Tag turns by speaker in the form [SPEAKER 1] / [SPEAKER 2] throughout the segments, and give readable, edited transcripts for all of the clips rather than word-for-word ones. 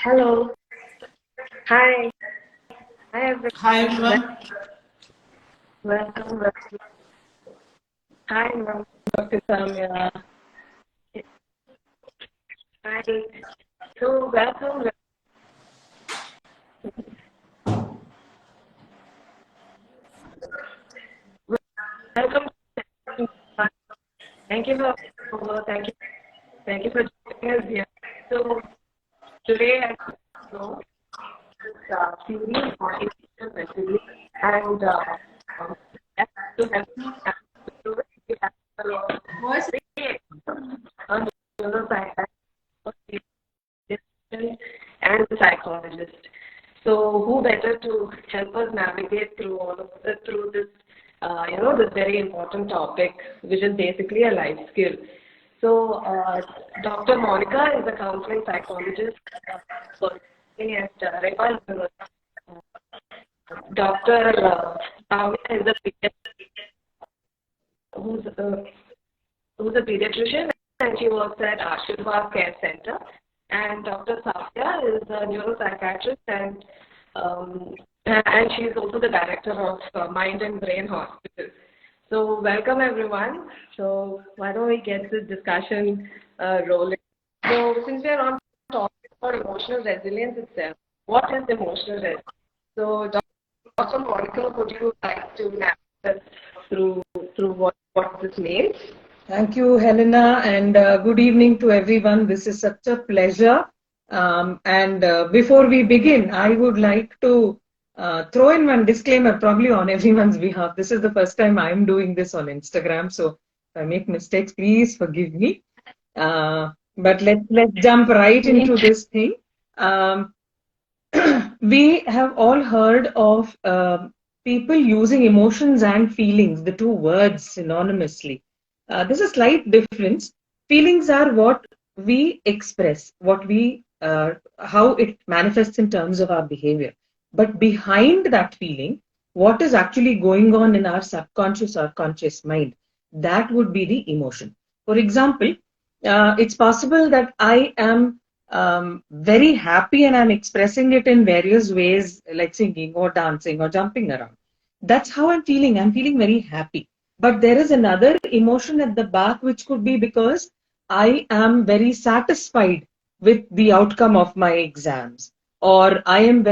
[SPEAKER 1] Hello. Hi. Hi, everyone.
[SPEAKER 2] Hi everyone.
[SPEAKER 1] Welcome. Hi, ma'am.
[SPEAKER 2] Dr. Soumya.
[SPEAKER 1] Hi. So, welcome. Welcome. Thank you for thank you for joining us here. So, today I know this series on emotional resilience and to help me to voice on neuropsychiatrist and the psychologist. So, who better to help us navigate through through this, this very important topic, which is basically a life skill. So, Dr. Monica is a counseling psychologist working at Repal University. Dr. Soumya is a who's a, who's a pediatrician, and she works at Ashirvad Care Center. And Dr. Safiya is a neuropsychiatrist, and she's also the director of Mind and Brain Hospital. So welcome everyone. So why don't we get this discussion rolling? So since we are on talking about emotional resilience itself, what is emotional resilience? So Dr. Monica, would you like to navigate us through what this means?
[SPEAKER 2] Thank you, Helena, and good evening to everyone. This is such a pleasure. Before we begin, I would like to throw in one disclaimer, probably on everyone's behalf. This is the first time I'm doing this on Instagram, so if I make mistakes, please forgive me. But let's jump right into this thing. We have all heard of people using emotions and feelings, the two words synonymously. There's a slight difference. Feelings are what we express, how it manifests in terms of our behavior. But behind that feeling, what is actually going on in our subconscious or conscious mind, that would be the emotion. For example, it's possible that I am very happy and I'm expressing it in various ways, like singing or dancing or jumping around. That's how I'm feeling. I'm feeling very happy. But there is another emotion at the back, which could be because I am very satisfied with the outcome of my exams, or I'm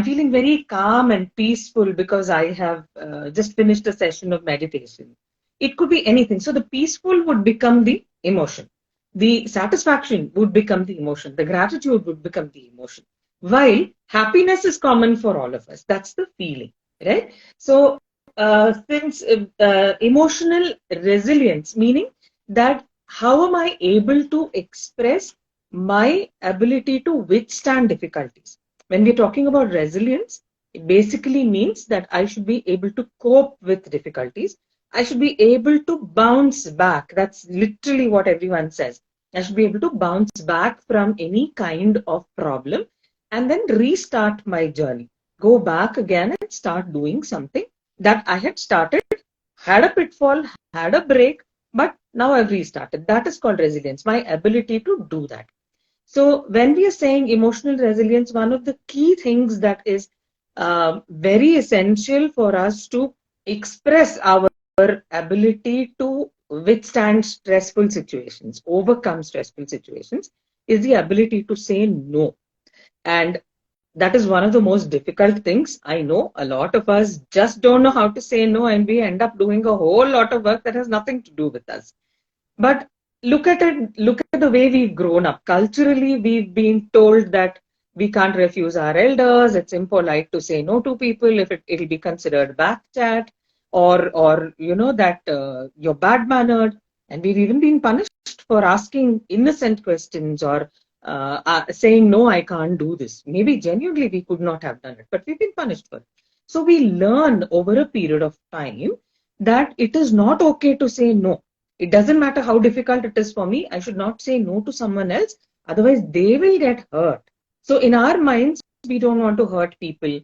[SPEAKER 2] feeling very calm and peaceful because I have just finished a session of meditation. It could be anything. So the peaceful would become the emotion. The satisfaction would become the emotion. The gratitude would become the emotion. While happiness is common for all of us. That's the feeling, right? So since emotional resilience, meaning that how am I able to express my ability to withstand difficulties? When we're talking about resilience, it basically means that I should be able to cope with difficulties. I should be able to bounce back. That's literally what everyone says. I should be able to bounce back from any kind of problem and then restart my journey. Go back again and start doing something that I had started, had a pitfall, had a break, but now I've restarted. That is called resilience, my ability to do that. So when we are saying emotional resilience, one of the key things that is very essential for us to express our ability to withstand stressful situations, overcome stressful situations, is the ability to say no. And That is one of the most difficult things. I know a lot of us just don't know how to say no, and we end up doing a whole lot of work that has nothing to do with us. But look at it, look at the way we've grown up. Culturally, we've been told that we can't refuse our elders. It's impolite to say no to people if it'll be considered back chat, or that you're bad mannered. And we've even been punished for asking innocent questions, or saying no, I can't do this. Maybe genuinely we could not have done it, but we've been punished for it. So we learn over a period of time that it is not okay to say no. It doesn't matter how difficult it is for me. I should not say no to someone else. Otherwise, they will get hurt. So in our minds, we don't want to hurt people.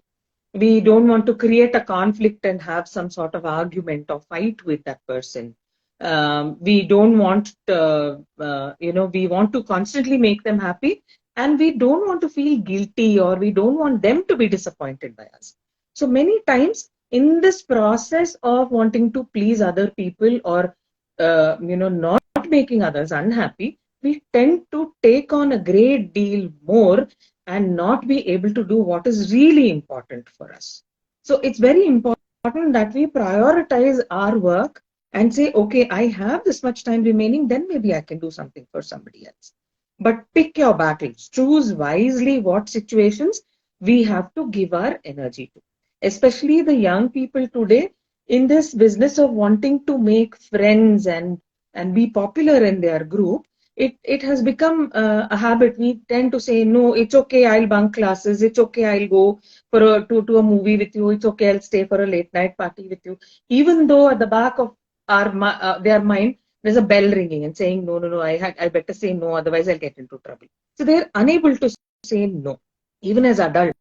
[SPEAKER 2] We don't want to create a conflict and have some sort of argument or fight with that person. We don't want, we want to constantly make them happy, and we don't want to feel guilty, or we don't want them to be disappointed by us. So many times in this process of wanting to please other people, or not making others unhappy, we tend to take on a great deal more and not be able to do what is really important for us. So it's very important that we prioritize our work and say, okay, I have this much time remaining, then maybe I can do something for somebody else. But pick your battles, choose wisely what situations we have to give our energy to. Especially the young people today, in this business of wanting to make friends and be popular in their group, it has become a habit. We tend to say, no, it's okay, I'll bunk classes, it's okay, I'll go to a movie with you, it's okay, I'll stay for a late night party with you, even though at the back of their mind there's a bell ringing and saying, no, I better say no, otherwise I'll get into trouble. So they're unable to say no. Even as adults,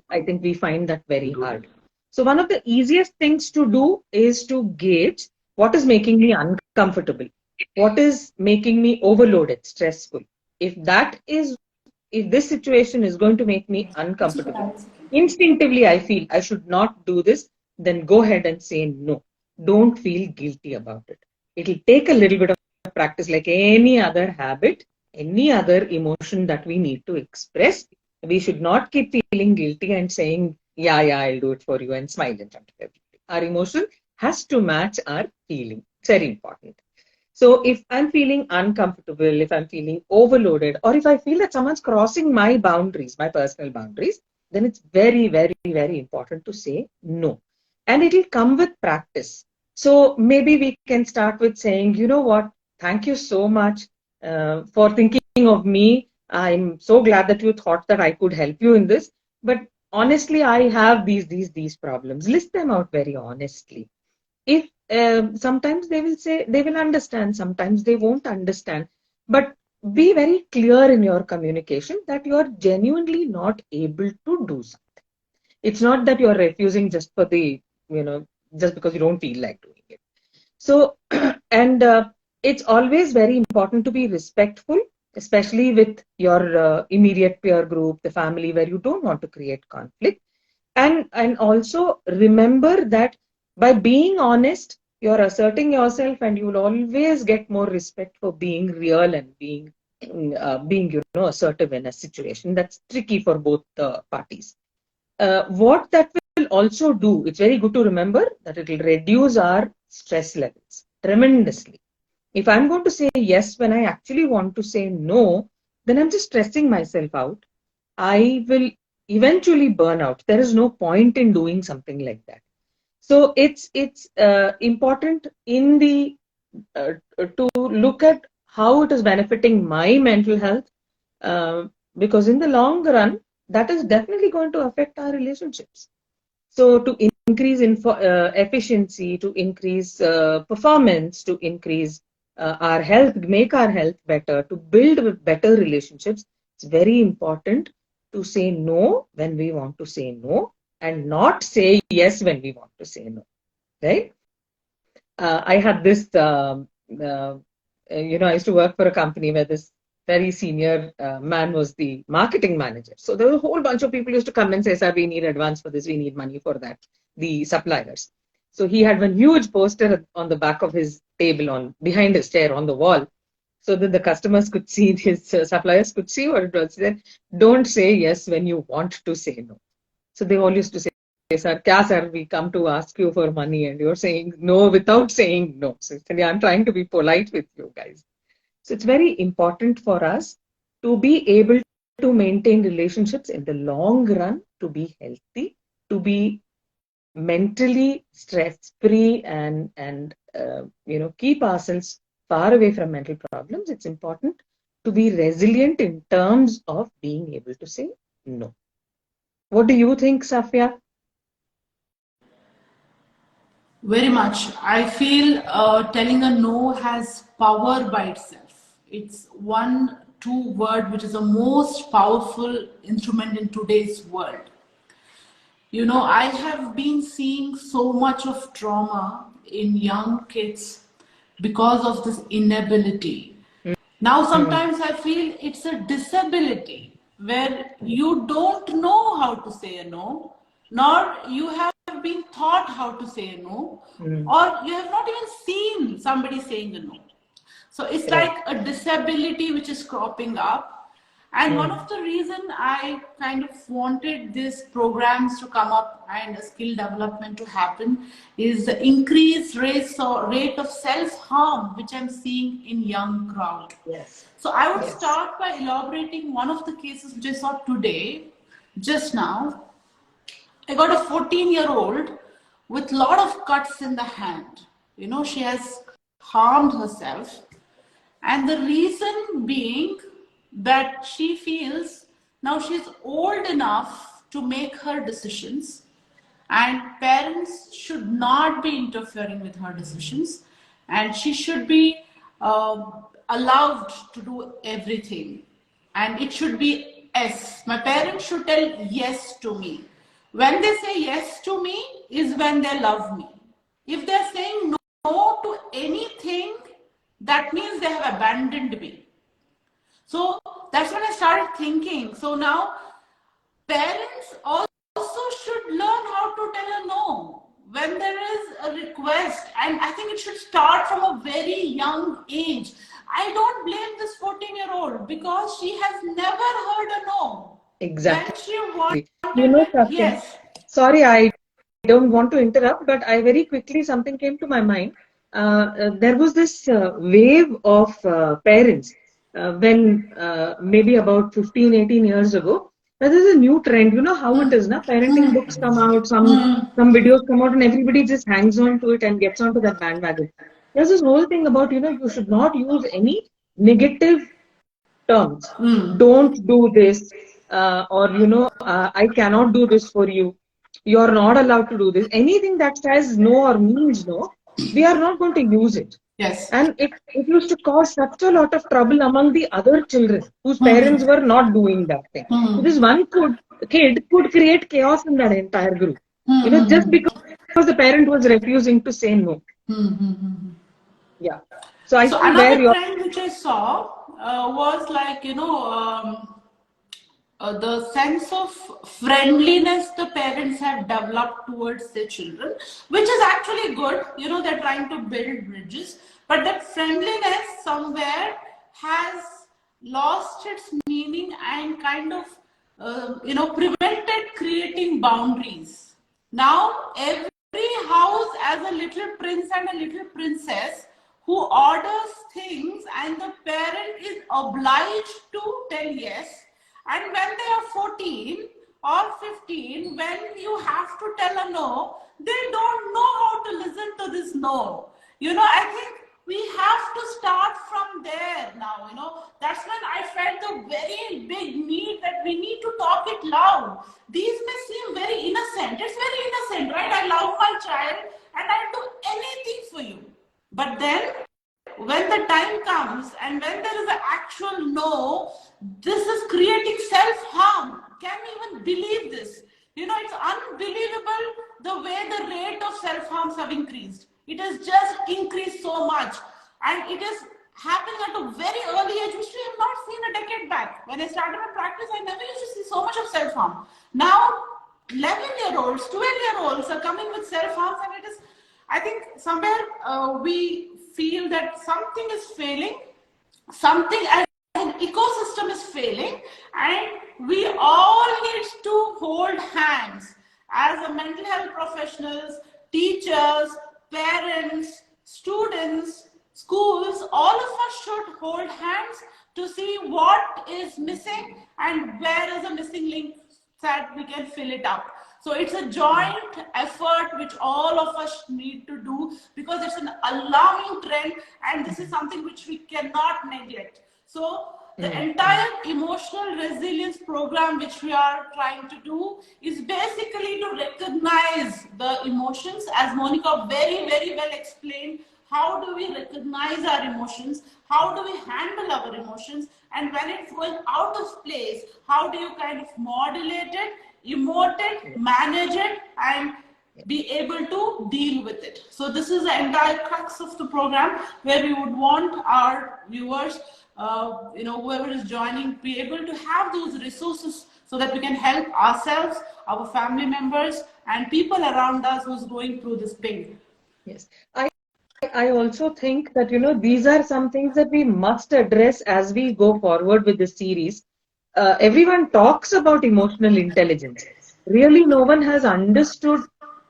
[SPEAKER 2] I think we find that very hard. So one of the easiest things to do is to gauge what is making me uncomfortable, what is making me overloaded, stressful. If this situation is going to make me uncomfortable, instinctively I feel I should not do this, then go ahead and say no. Don't feel guilty about it. It'll take a little bit of practice, like any other habit, any other emotion that we need to express. We should not keep feeling guilty and saying, yeah, I'll do it for you, and smile in front of everybody. Our emotion has to match our feeling. It's very important. So if I'm feeling uncomfortable, if I'm feeling overloaded, or if I feel that someone's crossing my boundaries, my personal boundaries, then it's very, very, very important to say no. And it'll come with practice. So maybe we can start with saying, you know what, thank you so much for thinking of me. I'm so glad that you thought that I could help you in this. But honestly, I have these problems. List them out very honestly. If sometimes they will say, they will understand, sometimes they won't understand. But be very clear in your communication that you are genuinely not able to do something. It's not that you're refusing just for just because you don't feel like doing it. So, and it's always very important to be respectful, especially with your immediate peer group, the family, where you don't want to create conflict. And also remember that by being honest, you're asserting yourself, and you'll always get more respect for being real and being assertive in a situation that's tricky for both parties. What that will also do, it's very good to remember that it will reduce our stress levels tremendously. If I'm going to say yes when I actually want to say no, then I'm just stressing myself out. I will eventually burn out. There is no point in doing something like that. So it's important in the to look at how it is benefiting my mental health, because in the long run, that is definitely going to affect our relationships. So to increase efficiency, to increase performance, to increase our health, make our health better, to build better relationships, it's very important to say no when we want to say no, and not say yes when we want to say no, right? I had this, I used to work for a company where this very senior man was the marketing manager. So there was a whole bunch of people used to come and say, sir, we need advance for this, we need money for that, the suppliers. So he had one huge poster on the back of his table, behind his chair on the wall. so that the customers could see, his suppliers could see what it was. Then don't say yes when you want to say no. So they all used to say, sir, kya sir, we come to ask you for money and you're saying no without saying no. So I'm trying to be polite with you guys. So it's very important for us to be able to maintain relationships in the long run, to be healthy, to be mentally stress free, and keep ourselves far away from mental problems. It's important to be resilient in terms of being able to say no. What do you think, Safia?
[SPEAKER 3] Very much. I feel telling a no has power by itself. It's one, two word which is the most powerful instrument in today's world. You know, I have been seeing so much of trauma in young kids because of this inability. Now, sometimes I feel it's a disability where you don't know how to say a no, nor you have been taught how to say a no, or you have not even seen somebody saying a no. So it's like a disability which is cropping up. And one of the reason I kind of wanted these programs to come up and skill development to happen is the increased rate of self-harm which I'm seeing in young crowd.
[SPEAKER 2] Yes.
[SPEAKER 3] So I would start by elaborating one of the cases which I saw today, just now. I got a 14-year-old with a lot of cuts in the hand. You know, she has harmed herself. And the reason being that she feels now she's old enough to make her decisions and parents should not be interfering with her decisions and she should be allowed to do everything and it should be yes. My parents should tell yes to me. When they say yes to me is when they love me. If they're saying no to anything, that means they have abandoned me. So that's when I started thinking. So now parents also should learn how to tell a no when there is a request. And I think it should start from a very young age. I don't blame this 14-year-old because she has never heard a no.
[SPEAKER 2] Exactly.
[SPEAKER 3] When she wanted
[SPEAKER 2] yes. Sorry, I don't want to interrupt, but I very quickly, something came to my mind. There was this wave of parents when maybe about 15, 18 years ago. That is a new trend. You know how it is, na? Parenting books come out, some videos come out, and everybody just hangs on to it and gets onto that bandwagon. There's this whole thing about, you should not use any negative terms. Don't do this, or I cannot do this for you. You're not allowed to do this. Anything that says no or means no, we are not going to use it.
[SPEAKER 3] Yes.
[SPEAKER 2] And it used to cause such a lot of trouble among the other children whose parents were not doing that thing. This one kid could create chaos in that entire group. Just because the parent was refusing to say no. Yeah. So I think
[SPEAKER 3] another trend which I saw was like, the sense of friendliness the parents have developed towards their children, which is actually good. They're trying to build bridges, but that friendliness somewhere has lost its meaning and kind of, prevented creating boundaries. Now, every house has a little prince and a little princess who orders things and the parent is obliged to tell yes. And when they are 14 or 15, when you have to tell a no, they don't know how to listen to this no. I think we have to start from there now. That's when I felt the very big need that we need to talk it loud. These may seem very innocent. It's very innocent, right? I love my child and I'll do anything for you. But then when the time comes and when there is an actual no, this is creating self-harm. Can you even believe this? It's unbelievable the way the rate of self-harms have increased. It has just increased so much. And it is happening at a very early age, which we have not seen a decade back. When I started my practice, I never used to see so much of self-harm. Now, 11-year-olds, 12-year-olds are coming with self-harms, and it is, I think, somewhere we feel that something is failing something as an ecosystem is failing, and we all need to hold hands as a mental health professionals, teachers, parents, students, schools. All of us should hold hands to see what is missing and where is a missing link that we can fill it up. So it's a joint effort which all of us need to do, because it's an alarming trend, and this is something which we cannot neglect. So the entire emotional resilience program which we are trying to do is basically to recognize the emotions, as Monica very, very well explained. How do we recognize our emotions? How do we handle our emotions? And when it's going out of place, how do you kind of modulate it, emote it, manage it, and be able to deal with it? So this is the entire crux of the program, where we would want our viewers, whoever is joining, be able to have those resources so that we can help ourselves, our family members, and people around us who's going through this pain.
[SPEAKER 2] Yes. I also think that, these are some things that we must address as we go forward with this series. Everyone talks about emotional intelligence. Really, no one has understood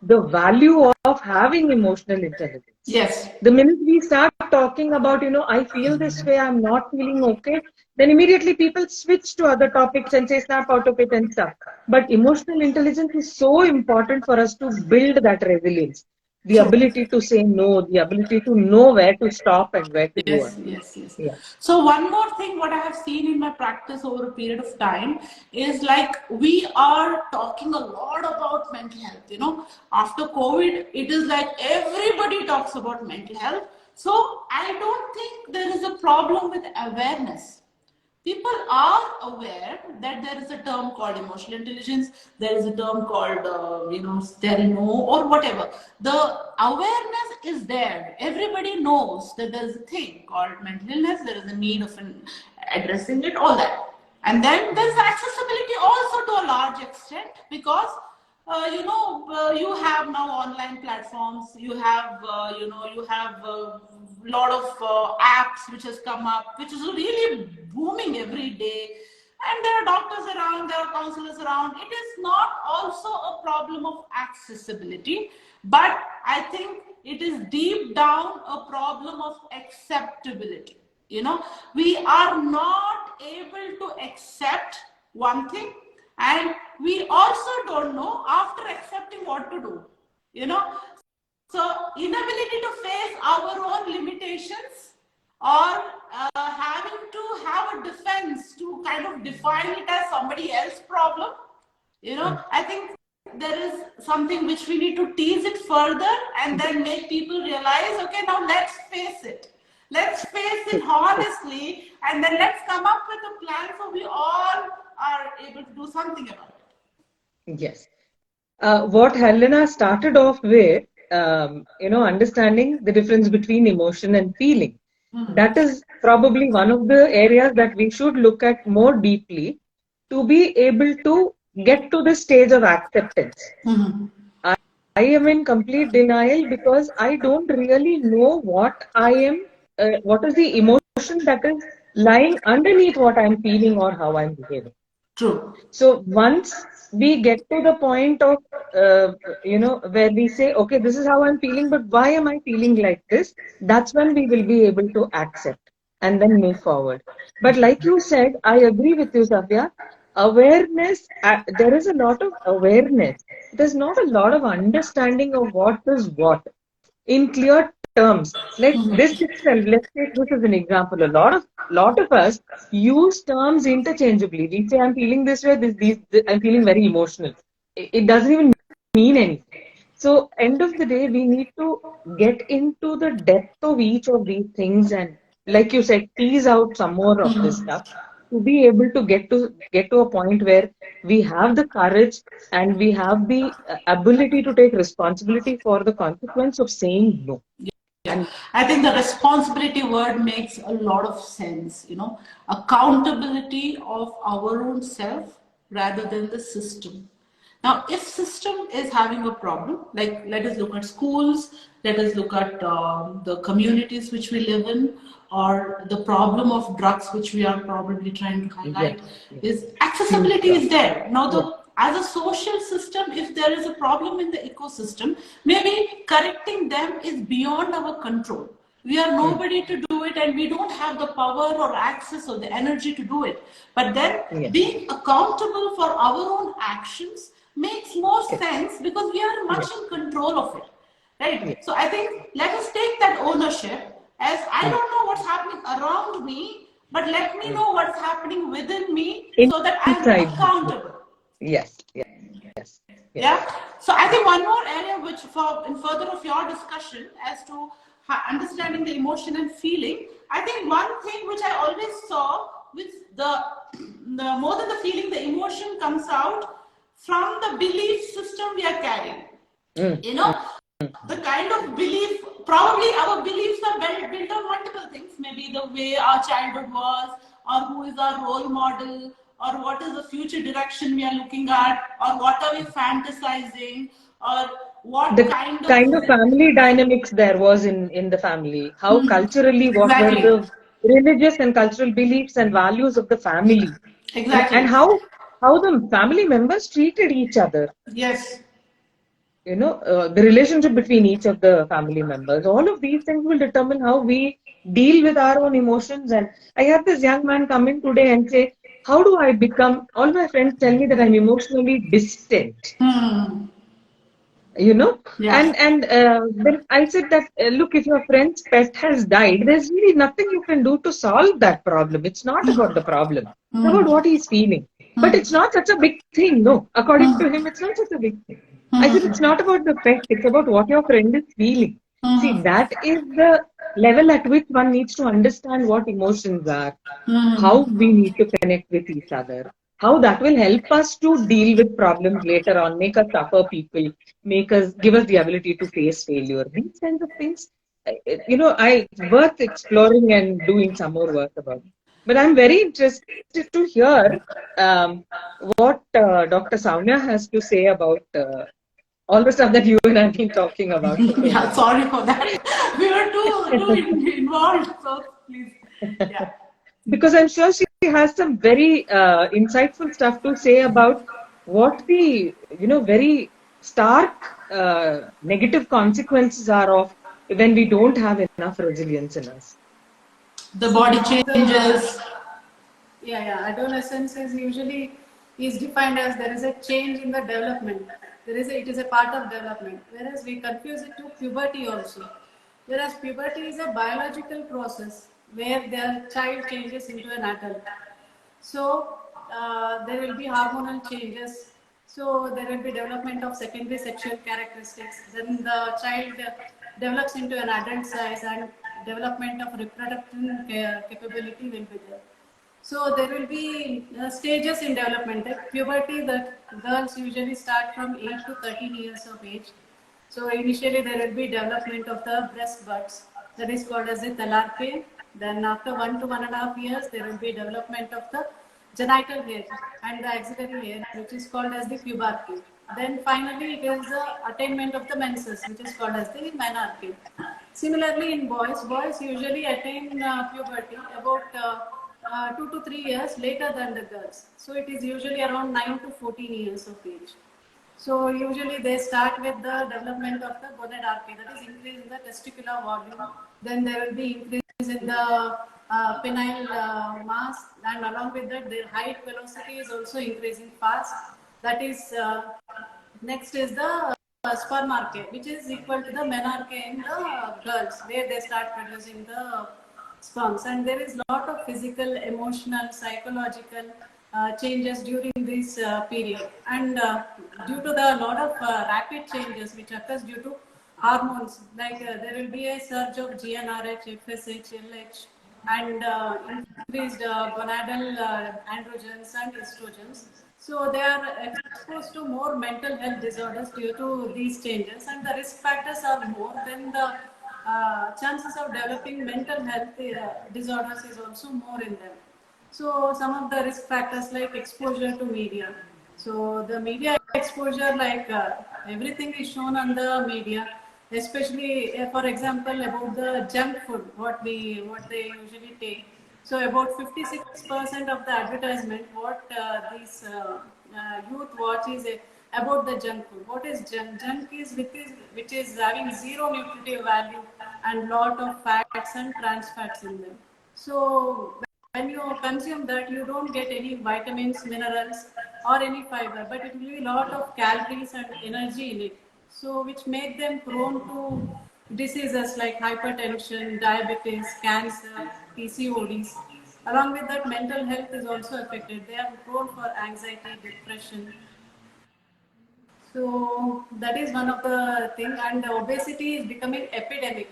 [SPEAKER 2] the value of having emotional intelligence.
[SPEAKER 3] Yes.
[SPEAKER 2] The minute we start talking about, I feel this way, I'm not feeling okay, then immediately people switch to other topics and say snap out of it and stuff. But emotional intelligence is so important for us to build that resilience. The ability to say no, the ability to know where to stop and where to go on.
[SPEAKER 3] Yes.
[SPEAKER 2] Yeah.
[SPEAKER 3] So one more thing, what I have seen in my practice over a period of time is, like, we are talking a lot about mental health. After COVID, it is like everybody talks about mental health. So I don't think there is a problem with awareness. People are aware that there is a term called emotional intelligence, there is a term called, stereo or whatever. The awareness is there. Everybody knows that there is a thing called mental illness, there is a need of addressing it, all that. And then there is accessibility also to a large extent, because you have now online platforms, you have lot of apps which has come up, which is really booming every day, and there are doctors around, there are counselors around. It is not also a problem of accessibility, but I think it is deep down a problem of acceptability. We are not able to accept one thing, and we also don't know after accepting what to do. So inability to face our own limitations, or having to have a defense to kind of define it as somebody else's problem. I think there is something which we need to tease it further and then make people realize, okay, now let's face it. Let's face it honestly, and then let's come up with a plan so we all are able to do something about it.
[SPEAKER 2] Yes. What Helena started off with, understanding the difference between emotion and feeling. That is probably one of the areas that we should look at more deeply to be able to get to the stage of acceptance. I am in complete denial because I don't really know what what is the emotion that is lying underneath what I'm feeling or how I'm behaving.
[SPEAKER 3] True.
[SPEAKER 2] So once we get to the point of, where we say, okay, this is how I'm feeling, but why am I feeling like this? That's when we will be able to accept and then move forward. But like you said, I agree with you, Safiya. Awareness, there is a lot of awareness. There's not a lot of understanding of what is what in clear terms. Like this itself, let's take this as an example. A lot of us use terms interchangeably. We say, I'm feeling this way, I'm feeling very emotional. It doesn't even mean anything. So end of the day, we need to get into the depth of each of these things and, like you said, tease out some more of this stuff to be able to get to a point where we have the courage and we have the ability to take responsibility for the consequence of saying no.
[SPEAKER 3] Yeah. I think the responsibility word makes a lot of sense. Accountability of our own self rather than the system. Now, if system is having a problem, like let us look at schools, let us look at the communities which we live in, or the problem of drugs which we are probably trying to highlight, is accessibility is there. Now, as a social system, if there is a problem in the ecosystem, maybe correcting them is beyond our control. We are nobody to do it, and we don't have the power or access or the energy to do it. But then being accountable for our own actions makes more sense because we are much in control of it. Right? So I think let us take that ownership, as I don't know what's happening around me, but let me know what's happening within me so that I'm accountable.
[SPEAKER 2] Yes.
[SPEAKER 3] Yeah. So I think one more area which, for in further of your discussion as to understanding the emotion and feeling, I think one thing which I always saw with the more than the feeling, the emotion comes out from the belief system we are carrying. You know, the kind of belief, probably our beliefs are built on multiple things, maybe the way our childhood was, or who is our role model, or what is the future direction we are looking at, or what are we fantasizing, or what
[SPEAKER 2] The kind of family dynamics there was in the family, how culturally, what were
[SPEAKER 3] exactly.
[SPEAKER 2] the religious and cultural beliefs and values of the family,
[SPEAKER 3] Exactly.
[SPEAKER 2] and how the family members treated each other.
[SPEAKER 3] Yes.
[SPEAKER 2] The relationship between each of the family members. All of these things will determine how we deal with our own emotions. And I had this young man come in today and say, how do I become, all my friends tell me that I'm emotionally distant.
[SPEAKER 3] Yeah.
[SPEAKER 2] And then I said that, look, if your friend's pet has died, there's really nothing you can do to solve that problem. It's not about the problem. It's about what he's feeling. But it's not such a big thing. No, according to him, it's not such a big thing. I said, it's not about the pet. It's about what your friend is feeling. See, that is the level at which one needs to understand what emotions are, how we need to connect with each other, how that will help us to deal with problems later on, make us tougher people, give us the ability to face failure. These kinds of things, I worth exploring and doing some more work about. But I'm very interested to hear what Dr. Soumya has to say about all the stuff that you and I've been talking about for so
[SPEAKER 3] Yeah,
[SPEAKER 2] long.
[SPEAKER 3] sorry for that. We were too involved, so please. Yeah.
[SPEAKER 2] Because I'm sure she has some very insightful stuff to say about what the very stark negative consequences are of when we don't have enough resilience in us.
[SPEAKER 3] The body changes.
[SPEAKER 4] Adolescence is usually defined as there is a change in the development. It is a part of development. Whereas we confuse it to puberty also. Whereas puberty is a biological process where the child changes into an adult. So there will be hormonal changes. So there will be development of secondary sexual characteristics. Then the child develops into an adult size, and development of reproductive capability will be there. So there will be stages in development. Like puberty, that girls usually start from 8 to 13 years of age. So initially there will be development of the breast buds, that is called as the thalarche. Then after 1 to 1.5 years, there will be development of the genital hair and the axillary hair, which is called as the pubarche. Then finally it is the attainment of the menses, which is called as the menarche. Similarly in boys usually attain puberty about 2 to 3 years later than the girls. So it is usually around 9 to 14 years of age. So usually they start with the development of the gonadarche, that is increase in the testicular volume. Then there will be increase in the penile mass, and along with that their height velocity is also increasing fast. That is next is the spermarche, which is equal to the menarche in the girls, where they start producing the sperms. And there is lot of physical, emotional, psychological changes during this period. And due to the lot of rapid changes which occurs due to hormones, like there will be a surge of GnRH, FSH, LH, and increased gonadal androgens and estrogens. So they are exposed to more mental health disorders due to these changes, and the risk factors are more, than the chances of developing mental health disorders is also more in them. So some of the risk factors like exposure to media. So the media exposure, like everything is shown on the media, especially for example about the junk food, what they usually take. So about 56% of the advertisement, what these youth watch is about the junk food. What is junk? Junk is which is having zero nutritive value and lot of fats and trans fats in them. So when you consume that, you don't get any vitamins, minerals, or any fiber, but it will be a lot of calories and energy in it. So which make them prone to diseases like hypertension, diabetes, cancer, PCODs. Along with that, mental health is also affected. They are prone for anxiety, depression. So that is one of the thing, and obesity is becoming epidemic.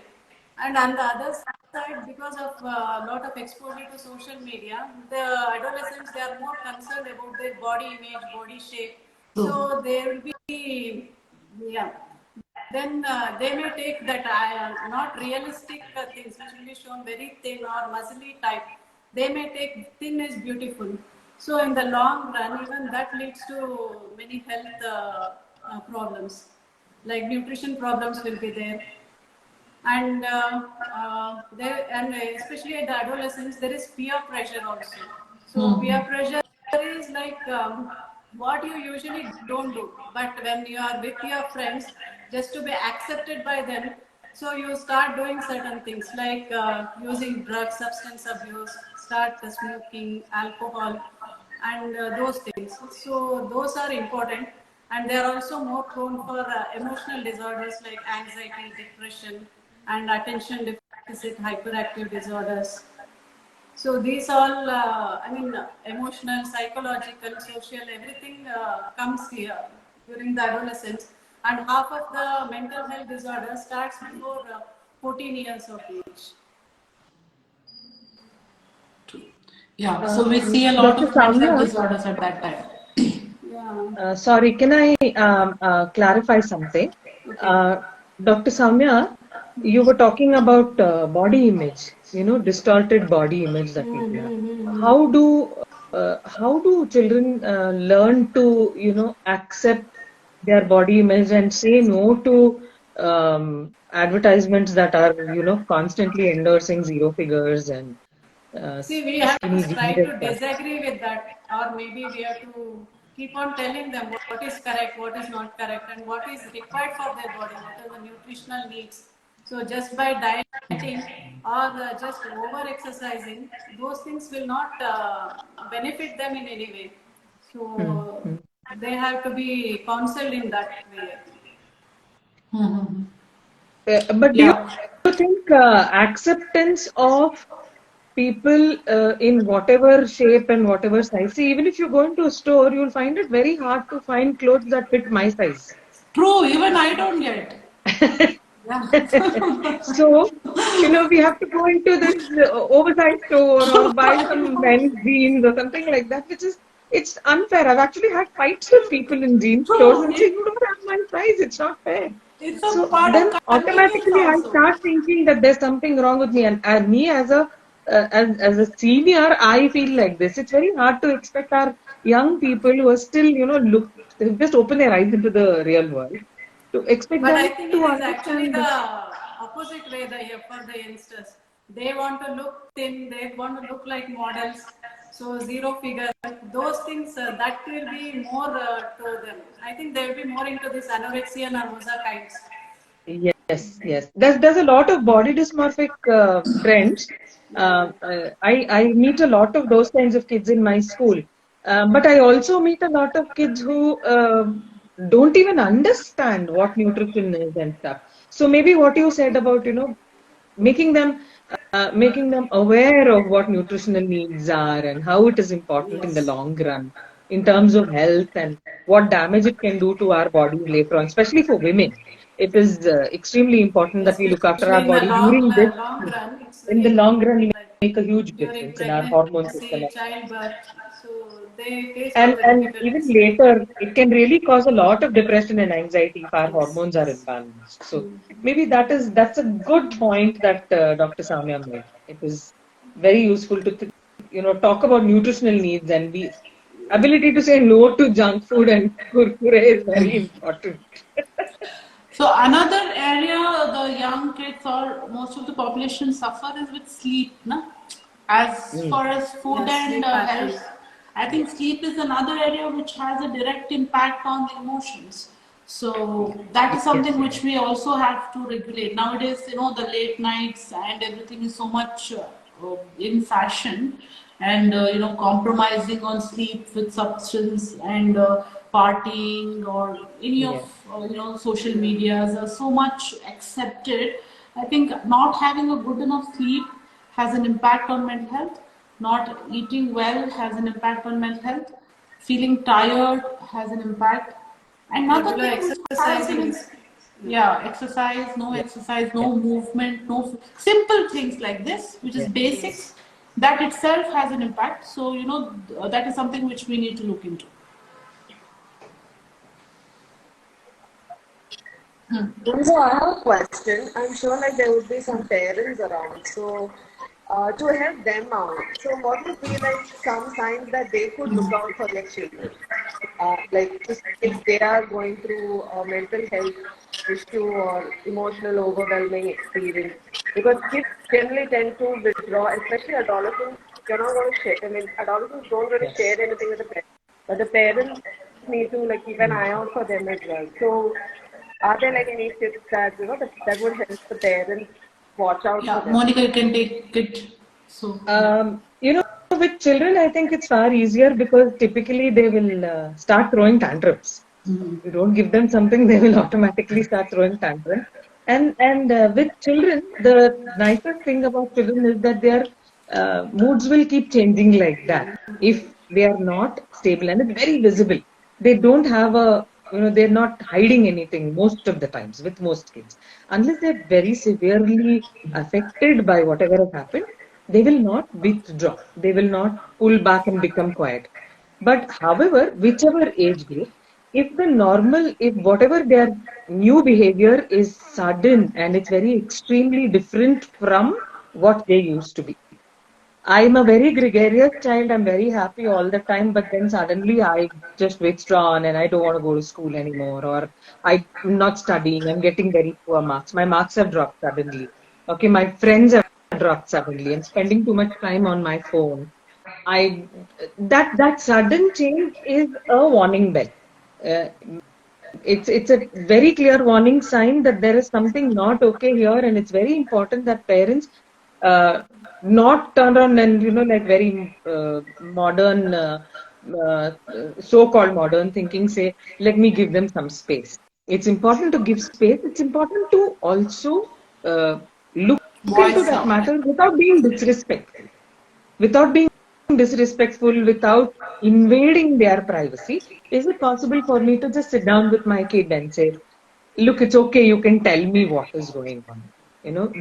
[SPEAKER 4] And on the other side, because of a lot of exposure to social media, the adolescents, they are more concerned about their body image, body shape. So they will be, yeah. Then they may take that not realistic things which will be shown very thin or muscly type. They may take thin is beautiful. So in the long run, even that leads to many health problems, like nutrition problems will be there. And there, and especially at the adolescence, there is peer pressure also. So peer pressure is like what you usually don't do, but when you are with your friends, just to be accepted by them, so you start doing certain things like using drugs, substance abuse, start smoking, alcohol, and those things. So those are important, and they are also more prone for emotional disorders like anxiety, depression, and attention deficit hyperactive disorders. So these all, I mean, emotional, psychological, social, everything comes here during the adolescence, and half of the mental health disorder starts before 14 years of age.
[SPEAKER 3] Yeah, so we see a lot
[SPEAKER 2] Dr.
[SPEAKER 3] of mental
[SPEAKER 2] Soumya,
[SPEAKER 3] disorders at that time.
[SPEAKER 4] Yeah.
[SPEAKER 2] sorry, can I clarify something?
[SPEAKER 4] Okay.
[SPEAKER 2] Uh, Dr. Soumya, you were talking about body image, distorted body image that people have. How do children learn to, accept their body image and say no to advertisements that are, constantly endorsing zero figures and
[SPEAKER 4] See, we have
[SPEAKER 2] skinny
[SPEAKER 4] to try
[SPEAKER 2] jeans
[SPEAKER 4] to
[SPEAKER 2] and stuff?
[SPEAKER 4] disagree with that, or maybe we have to keep on telling them what is correct, what is not correct, and what is required for their body, what are the nutritional needs. So, just by dieting or just over exercising, those things will not benefit them in any way.
[SPEAKER 2] Hmm.
[SPEAKER 4] So,
[SPEAKER 2] Hmm.
[SPEAKER 4] they have to be counseled in that way.
[SPEAKER 2] But do
[SPEAKER 3] Yeah,
[SPEAKER 2] you think acceptance of people in whatever shape and whatever size? See, even if you go into a store, you'll find it very hard to find clothes that fit my size.
[SPEAKER 3] true, even I don't get. Yeah.
[SPEAKER 2] So, we have to go into this oversized store or buy some men's jeans or something like that, it's unfair. I've actually had fights with people in jeans stores
[SPEAKER 3] True,
[SPEAKER 2] and say, you don't have my size, it's not fair.
[SPEAKER 3] it's a
[SPEAKER 2] So
[SPEAKER 3] part
[SPEAKER 2] then
[SPEAKER 3] of convenience
[SPEAKER 2] automatically I
[SPEAKER 3] also.
[SPEAKER 2] start thinking that there's something wrong with me, and me as a senior, I feel like this. It's very hard to expect our young people who are still, they've just opened their eyes into the real world, to expect
[SPEAKER 4] But I
[SPEAKER 2] them
[SPEAKER 4] think it
[SPEAKER 2] to
[SPEAKER 4] is actually
[SPEAKER 2] understand
[SPEAKER 4] the
[SPEAKER 2] this.
[SPEAKER 4] opposite way for the youngsters. They want to look thin, they want to look like models, so zero figure. Those things that will be more to them. I think they will be more into this anorexia nervosa kinds.
[SPEAKER 2] Yes, yes. There's a lot of body dysmorphic trends.
[SPEAKER 4] Yeah.
[SPEAKER 2] I meet a lot of those kinds of kids in my school, but I also meet a lot of kids who don't even understand what nutrition is and stuff. So maybe what you said about making them making them aware of what nutritional needs are and how it is important in the
[SPEAKER 4] Yes.
[SPEAKER 2] long run in terms of health and what damage it can do to our bodies later on, especially for women. It is extremely important that we look after our
[SPEAKER 4] Especially in the
[SPEAKER 2] body during this.
[SPEAKER 4] long run, it's
[SPEAKER 2] In
[SPEAKER 4] very
[SPEAKER 2] the long run,
[SPEAKER 4] important.
[SPEAKER 2] we
[SPEAKER 4] Like
[SPEAKER 2] make a huge
[SPEAKER 4] during
[SPEAKER 2] difference in our hormone system.
[SPEAKER 4] pregnancy, childbirth, so they face all the
[SPEAKER 2] And even
[SPEAKER 4] difficulties.
[SPEAKER 2] later, it can really cause a lot of depression and anxiety if our
[SPEAKER 4] Yes,
[SPEAKER 2] hormones are
[SPEAKER 4] yes.
[SPEAKER 2] imbalanced. So maybe that's a good point that Dr. Samya made. It is very useful to talk about nutritional needs and be ability to say no to junk food and kurkure is very important.
[SPEAKER 3] So another area the young kids or most of the population suffer is with sleep, na? As
[SPEAKER 2] Mm.
[SPEAKER 3] far as food
[SPEAKER 4] Yes,
[SPEAKER 3] and
[SPEAKER 4] sleep
[SPEAKER 3] health,
[SPEAKER 4] patterns.
[SPEAKER 3] I think sleep is another area which has a direct impact on the emotions. So that is
[SPEAKER 2] Yes.
[SPEAKER 3] something which we also have to regulate. Nowadays, the late nights and everything is so much in fashion, and compromising on sleep with substance and partying or any of
[SPEAKER 2] Yeah.
[SPEAKER 3] social medias are so much accepted. I think not having a good enough sleep has an impact on mental health. Not eating well has an impact on mental health. Feeling tired has an impact. Another
[SPEAKER 4] Regular
[SPEAKER 3] thing which has
[SPEAKER 4] exercising
[SPEAKER 3] an,
[SPEAKER 4] is,
[SPEAKER 3] yeah, exercise,
[SPEAKER 2] Yeah.
[SPEAKER 3] no movement, no simple things like this, which is
[SPEAKER 2] Yeah.
[SPEAKER 3] basics,
[SPEAKER 4] yes.
[SPEAKER 3] that itself has an impact. So that is something which we need to look into.
[SPEAKER 1] So I have a question. I'm sure like there would be some parents around. So to help them out, so what would be like some signs that they could look out for their children? Like to see if they are going through a mental health issue or emotional overwhelming experience. Because kids generally tend to withdraw, especially adolescents. You're not going to share. I mean, adolescents don't really
[SPEAKER 2] Yes.
[SPEAKER 1] share anything with the parents, but the parents need to like keep an eye out for them as well. So, are there like any tips that that would help the parents watch out for
[SPEAKER 3] Yeah,
[SPEAKER 1] them?
[SPEAKER 3] Monica, you can take it. So yeah.
[SPEAKER 2] You know, with children, I think it's far easier because typically they will start throwing tantrums. You don't give them something, they will automatically start throwing tantrums. And with children, the nicest thing about children is that their moods will keep changing like that. If they are not stable, and it's very visible, they don't have a they're not hiding anything most of the times with most kids, unless they're very severely affected by whatever has happened. They will not withdraw. They will not pull back and become quiet. But however, whichever age group, if whatever their new behavior is sudden and it's very extremely different from what they used to be. I'm a very gregarious child. I'm very happy all the time, but then suddenly I just withdrawn and I don't want to go to school anymore, or I'm not studying. I'm getting very poor marks. My marks have dropped suddenly. Okay, my friends have dropped suddenly. I'm spending too much time on my phone. I that sudden change is a warning bell. Uh, it's a very clear warning sign that there is something not okay here, and it's very important that parents not turn on and like very modern so-called modern thinking say, let me give them some space. It's important to give space. It's important to also look into
[SPEAKER 3] Voice
[SPEAKER 2] that
[SPEAKER 3] out.
[SPEAKER 2] matter without being disrespectful, without invading their privacy. Is it possible for me to just sit down with my kid and say, look, it's okay, you can tell me what is going on.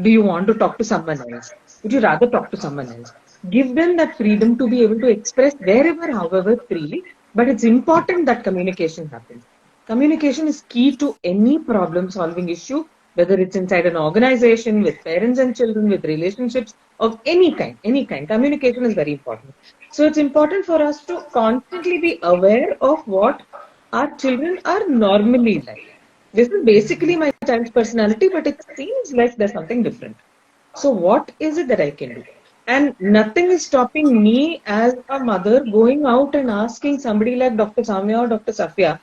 [SPEAKER 2] Do you want to talk to someone else? Would you rather talk to someone else? Give them that freedom to be able to express wherever, however, freely. But it's important that communication happens. Communication is key to any problem solving issue, whether it's inside an organization, with parents and children, with relationships of any kind, any kind. Communication is very important. So it's important for us to constantly be aware of what our children are normally like. This is basically my child's personality, but it seems like there's something different. So, what is it that I can do? And nothing is stopping me as a mother going out and asking somebody like Dr. Samya or Dr. Safiya,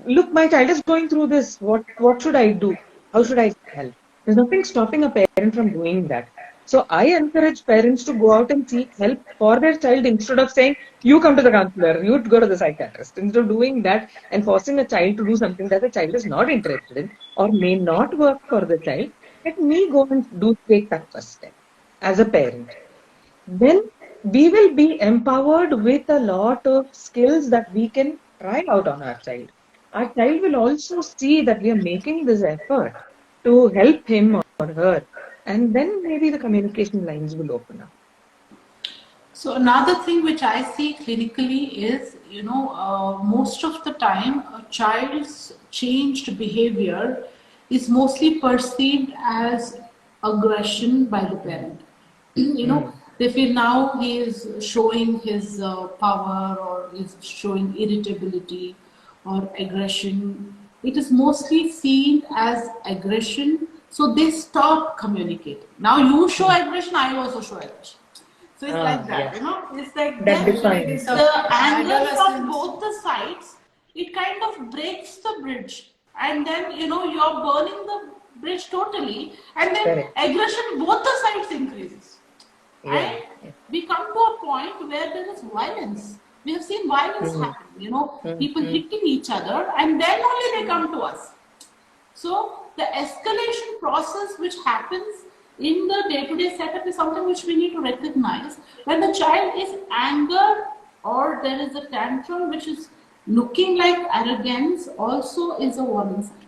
[SPEAKER 2] look, my child is going through this. What should I do? How should I help? There's nothing stopping a parent from doing that. So I encourage parents to go out and seek help for their child instead of saying, you come to the counselor, you go to the psychiatrist. Instead of doing that and forcing a child to do something that the child is not interested in or may not work for the child, let me go and take that first step as a parent. Then we will be empowered with a lot of skills that we can try out on our child. Our child will also see that we are making this effort to help him or her, and then maybe the communication lines will open up.
[SPEAKER 3] So another thing which I see clinically is, most of the time a child's changed behavior is mostly perceived as aggression by the parent. you know,
[SPEAKER 2] Mm.
[SPEAKER 3] They feel now he is showing his power or is showing irritability or aggression. It is mostly seen as aggression, so they stop communicating. Now you show aggression, I also show aggression. So it's like that,
[SPEAKER 2] Yes.
[SPEAKER 3] It's like
[SPEAKER 2] That
[SPEAKER 3] then
[SPEAKER 4] Usually
[SPEAKER 2] defines.
[SPEAKER 4] this
[SPEAKER 3] the anger from
[SPEAKER 4] adolescence.
[SPEAKER 3] both the sides, it kind of breaks the bridge. And then, you're burning the bridge totally. And then
[SPEAKER 2] Correct.
[SPEAKER 3] aggression, both the sides increases.
[SPEAKER 2] Yeah.
[SPEAKER 3] And
[SPEAKER 2] Yeah.
[SPEAKER 3] we come to a point where there is violence. We have seen violence
[SPEAKER 2] Mm,
[SPEAKER 3] happen,
[SPEAKER 2] mm,
[SPEAKER 3] people
[SPEAKER 2] mm.
[SPEAKER 3] hitting each other, and then only they come to us. So the escalation process which happens in the day-to-day setup is something which we need to recognize. When the child is angered or there is a tantrum which is looking like arrogance, also is a warning sign.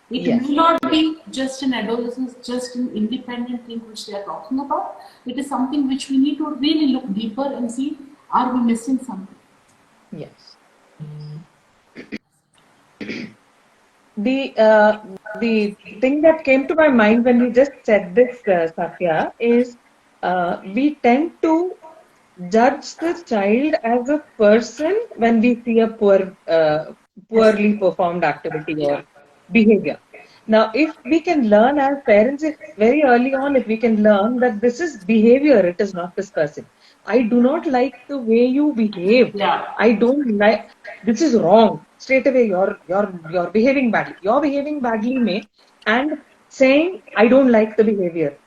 [SPEAKER 3] It
[SPEAKER 2] Yes.
[SPEAKER 3] may not be just an adolescence, just an independent thing which they are talking about. It is something which we need to really look deeper and see, are we missing something?
[SPEAKER 2] Yes. The thing that came to my mind when you just said this, Safia, is we tend to judge the child as a person when we see a
[SPEAKER 3] Yes.
[SPEAKER 2] poorly performed activity
[SPEAKER 3] Yeah.
[SPEAKER 2] or behavior. Now, if we can learn as parents, if very early on, if we can learn that this is behavior, it is not this person. I do not like the way you behaved.
[SPEAKER 3] Yeah.
[SPEAKER 2] I don't like this is wrong. Straight away, you're behaving badly. You're behaving badly, may and saying I don't like the behavior.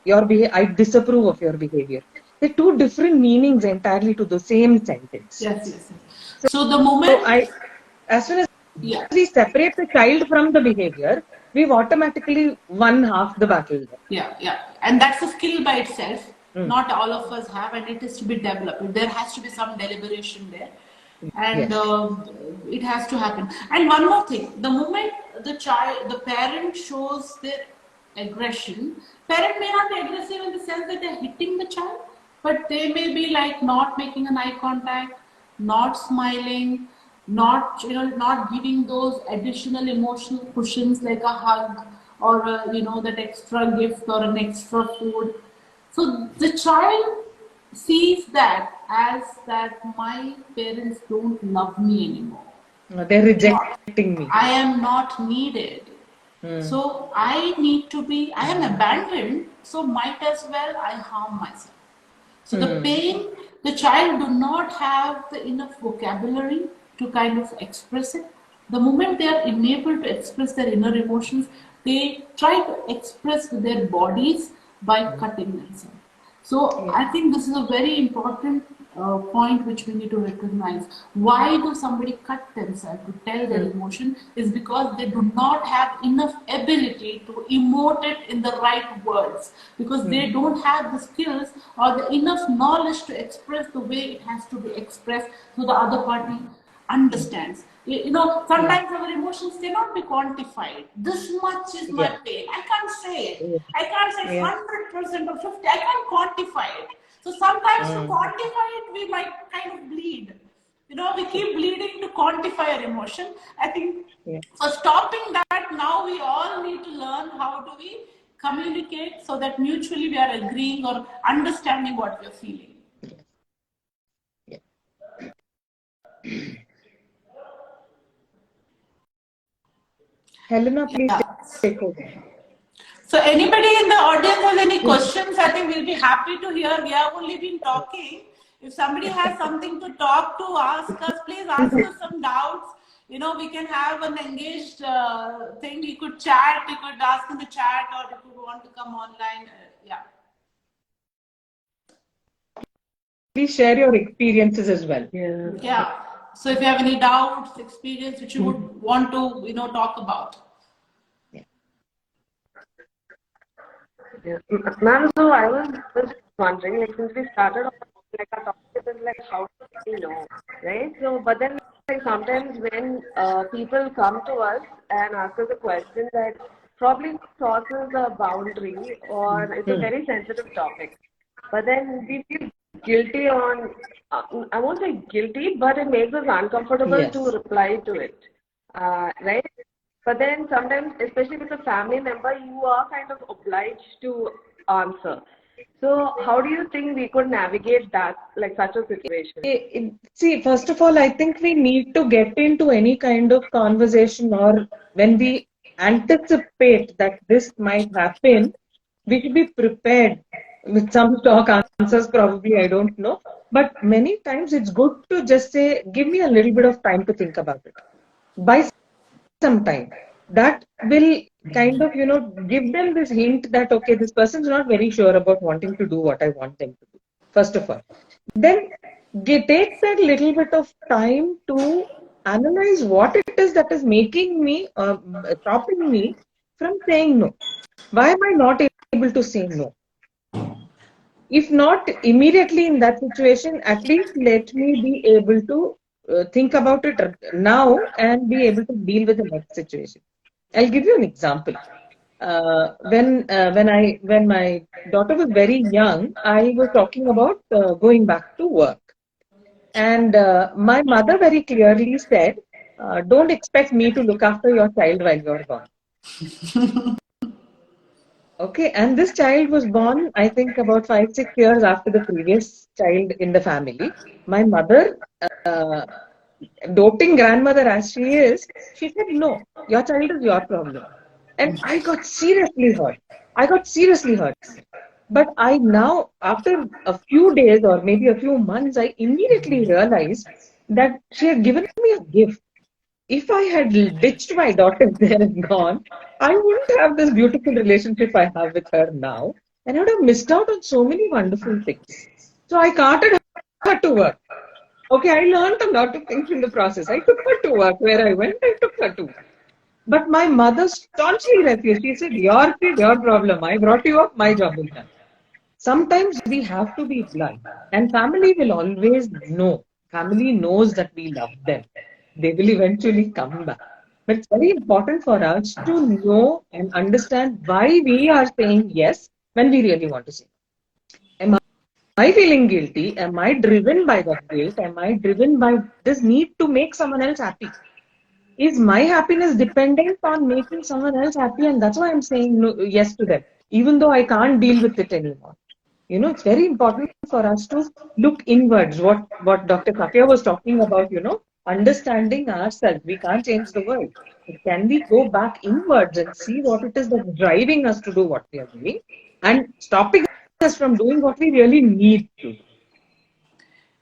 [SPEAKER 2] I disapprove of your behavior. They're two different meanings entirely to the same sentence.
[SPEAKER 3] Yes, yes, yes. So the
[SPEAKER 2] So
[SPEAKER 3] moment,
[SPEAKER 2] as soon as
[SPEAKER 3] yeah,
[SPEAKER 2] we separate the child from the behavior, we've automatically won half the battle
[SPEAKER 3] yeah, yeah. And that's a skill by itself.
[SPEAKER 2] there.
[SPEAKER 3] Not all of us have, and it is to be developed. There has to be some deliberation there, and
[SPEAKER 2] Yes.
[SPEAKER 3] it has to happen. And one more thing: the moment the parent shows their aggression, parent may not be aggressive in the sense that they're hitting the child, but they may be like not making an eye contact, not smiling, not giving those additional emotional cushions like a hug or that extra gift or an extra food. So the child sees that as that my parents don't love me anymore.
[SPEAKER 2] They're rejecting me.
[SPEAKER 3] I am not needed.
[SPEAKER 2] Mm.
[SPEAKER 3] So I need to be, I am abandoned, so might as well I harm myself. So the
[SPEAKER 2] Mm.
[SPEAKER 3] pain, the child do not have the enough vocabulary to kind of express it. The moment they are enabled to express their inner emotions, they try to express with their bodies by cutting themselves. So
[SPEAKER 2] Yeah.
[SPEAKER 3] I think this is a very important point which we need to recognize. Why do somebody cut themselves to tell their
[SPEAKER 2] Mm.
[SPEAKER 3] emotion is because they do not have enough ability to emote it in the right words, because they don't have the skills or the enough knowledge to express the way it has to be expressed so the other party understands.
[SPEAKER 2] Mm.
[SPEAKER 3] Sometimes our emotions cannot be quantified. This much is my
[SPEAKER 2] Yeah.
[SPEAKER 3] pain. I can't say it.
[SPEAKER 2] Yeah.
[SPEAKER 3] I can't say
[SPEAKER 2] Yeah.
[SPEAKER 3] 100% or 50. I can't quantify it. So sometimes to
[SPEAKER 2] Mm.
[SPEAKER 3] quantify it, we might kind of bleed. We keep bleeding to quantify our emotion. I think
[SPEAKER 2] Yeah.
[SPEAKER 3] for stopping that, now we all need to learn how do we communicate so that mutually we are agreeing or understanding what we are feeling.
[SPEAKER 2] Yeah. Helena, please
[SPEAKER 3] Yeah.
[SPEAKER 2] take over.
[SPEAKER 3] So anybody in the audience has any questions, I think we'll be happy to hear. We have only been talking. If somebody has something to talk to, ask us, please ask us some doubts. We can have an engaged thing. You could chat, you could ask in the chat, or if you want to come online. Yeah.
[SPEAKER 2] Please share your experiences as well.
[SPEAKER 1] Yeah.
[SPEAKER 3] Yeah. So if you have any doubts, experience which you would want to, talk about.
[SPEAKER 1] Yeah. Ma'am, so I was wondering, like, since we started off, like, our topic is like, how do we know, right? So, but then, like, sometimes when people come to us and ask us a question that probably crosses a boundary or it's a
[SPEAKER 2] Mm.
[SPEAKER 1] very sensitive topic, but then we feel guilty I won't say guilty, but it makes us uncomfortable to
[SPEAKER 2] Yes.
[SPEAKER 1] reply to it, right? But then sometimes, especially with a family member, you are kind of obliged to answer. So how do you think we could navigate that, like such a situation?
[SPEAKER 2] See, first of all, I think we need to get into any kind of conversation, or when we anticipate that this might happen, we should be prepared with some stock answers, probably, I don't know. But many times it's good to just say, give me a little bit of time to think about it. Buy some time. That will kind of, give them this hint that, okay, this person's not very sure about wanting to do what I want them to do, first of all. Then take that little bit of time to analyze what it is that is making me, stopping me from saying no. Why am I not able to say no? If not immediately in that situation, at least let me be able to think about it now and be able to deal with the next situation. I'll give you an example. When my daughter was very young, I was talking about going back to work, and my mother very clearly said, "Don't expect me to look after your child while you're gone." Okay, and this child was born, I think, about 5, 6 years after the previous child in the family. My mother, uh, doting grandmother as she is, she said, "No, your child is your problem." And I got seriously hurt. I got seriously hurt. But I now, after a few days or maybe a few months, I immediately realized that she had given me a gift. If I had ditched my daughter there and gone, I wouldn't have this beautiful relationship I have with her now. And I would have missed out on so many wonderful things. So I carted her to work. Okay, I learned a lot of things in the process. I took her to work. Where I went, I took her to. But my mother staunchly refused. She said, "Your kid, your problem. I brought you up, my job is done." Sometimes we have to be blunt, and family will always know. Family knows that we love them. They will eventually come back. But it's very important for us to know and understand why we are saying yes when we really want to say. Am I feeling guilty? Am I driven by that guilt? Am I driven by this need to make someone else happy? Is my happiness dependent on making someone else happy? And that's why I'm saying no, yes to them, even though I can't deal with it anymore. It's very important for us to look inwards. What Dr. Safiya was talking about, understanding ourselves. We can't change the world. But can we go back inwards and see what it is that's driving us to do what we are doing and stopping us from doing what we really need to do?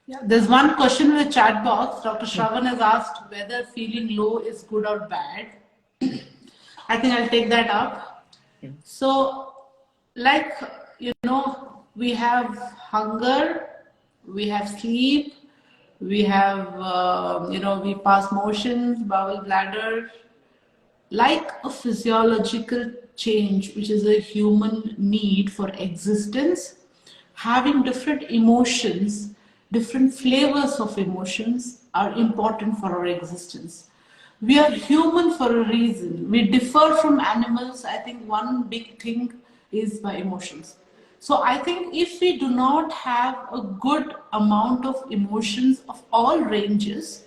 [SPEAKER 3] Yeah, there's one question in the chat box. Dr. Shravan has asked whether feeling low is good or bad. I think I'll take that up. So, like, we have hunger, we have sleep, we have, we pass motions, bowel, bladder. Like a physiological change, which is a human need for existence, having different emotions, different flavors of emotions are important for our existence. We are human for a reason. We differ from animals. I think one big thing is by emotions. So I think if we do not have a good amount of emotions of all ranges,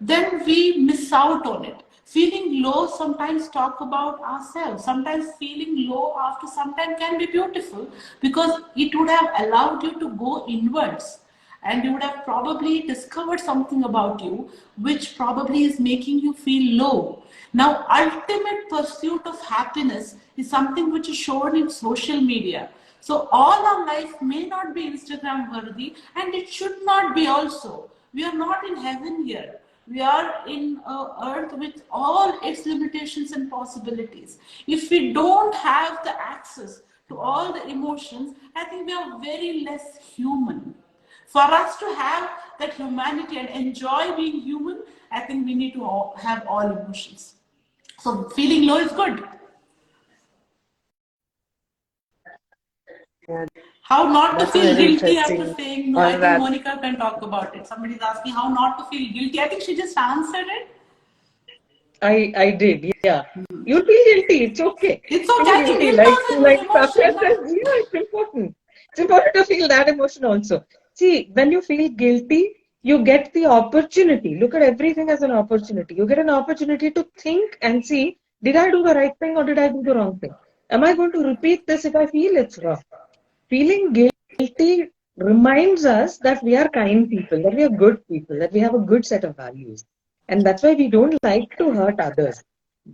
[SPEAKER 3] then we miss out on it. Feeling low, sometimes talk about ourselves. Sometimes feeling low after some time can be beautiful because it would have allowed you to go inwards and you would have probably discovered something about you which probably is making you feel low. Now, ultimate pursuit of happiness is something which is shown in social media. So all our life may not be Instagram worthy and it should not be also. We are not in heaven here. We are in earth with all its limitations and possibilities. If we don't have the access to all the emotions, I think we are very less human. For us to have that humanity and enjoy being human, I think we need to have all emotions. So feeling low is good.
[SPEAKER 1] Yeah,
[SPEAKER 3] How not to
[SPEAKER 1] that's
[SPEAKER 3] feel
[SPEAKER 1] very
[SPEAKER 3] guilty after
[SPEAKER 1] interesting
[SPEAKER 3] saying no. I
[SPEAKER 1] on
[SPEAKER 3] think
[SPEAKER 1] that.
[SPEAKER 3] Monica can talk about it. Somebody's asking how not to feel guilty. I think she just answered it.
[SPEAKER 2] I did, yeah. You'll feel guilty. It's okay.
[SPEAKER 3] It's
[SPEAKER 2] Feel
[SPEAKER 3] okay. I think
[SPEAKER 2] guilty.
[SPEAKER 3] guilt
[SPEAKER 2] Like
[SPEAKER 3] also is
[SPEAKER 2] like
[SPEAKER 3] an
[SPEAKER 2] Safiya
[SPEAKER 3] emotion.
[SPEAKER 2] says,
[SPEAKER 3] No?
[SPEAKER 2] yeah, it's important. It's important to feel that emotion also. See, when you feel guilty, you get the opportunity. Look at everything as an opportunity. You get an opportunity to think and see, did I do the right thing or did I do the wrong thing? Am I going to repeat this if I feel it's wrong? Feeling guilty reminds us that we are kind people, that we are good people, that we have a good set of values. And that's why we don't like to hurt others.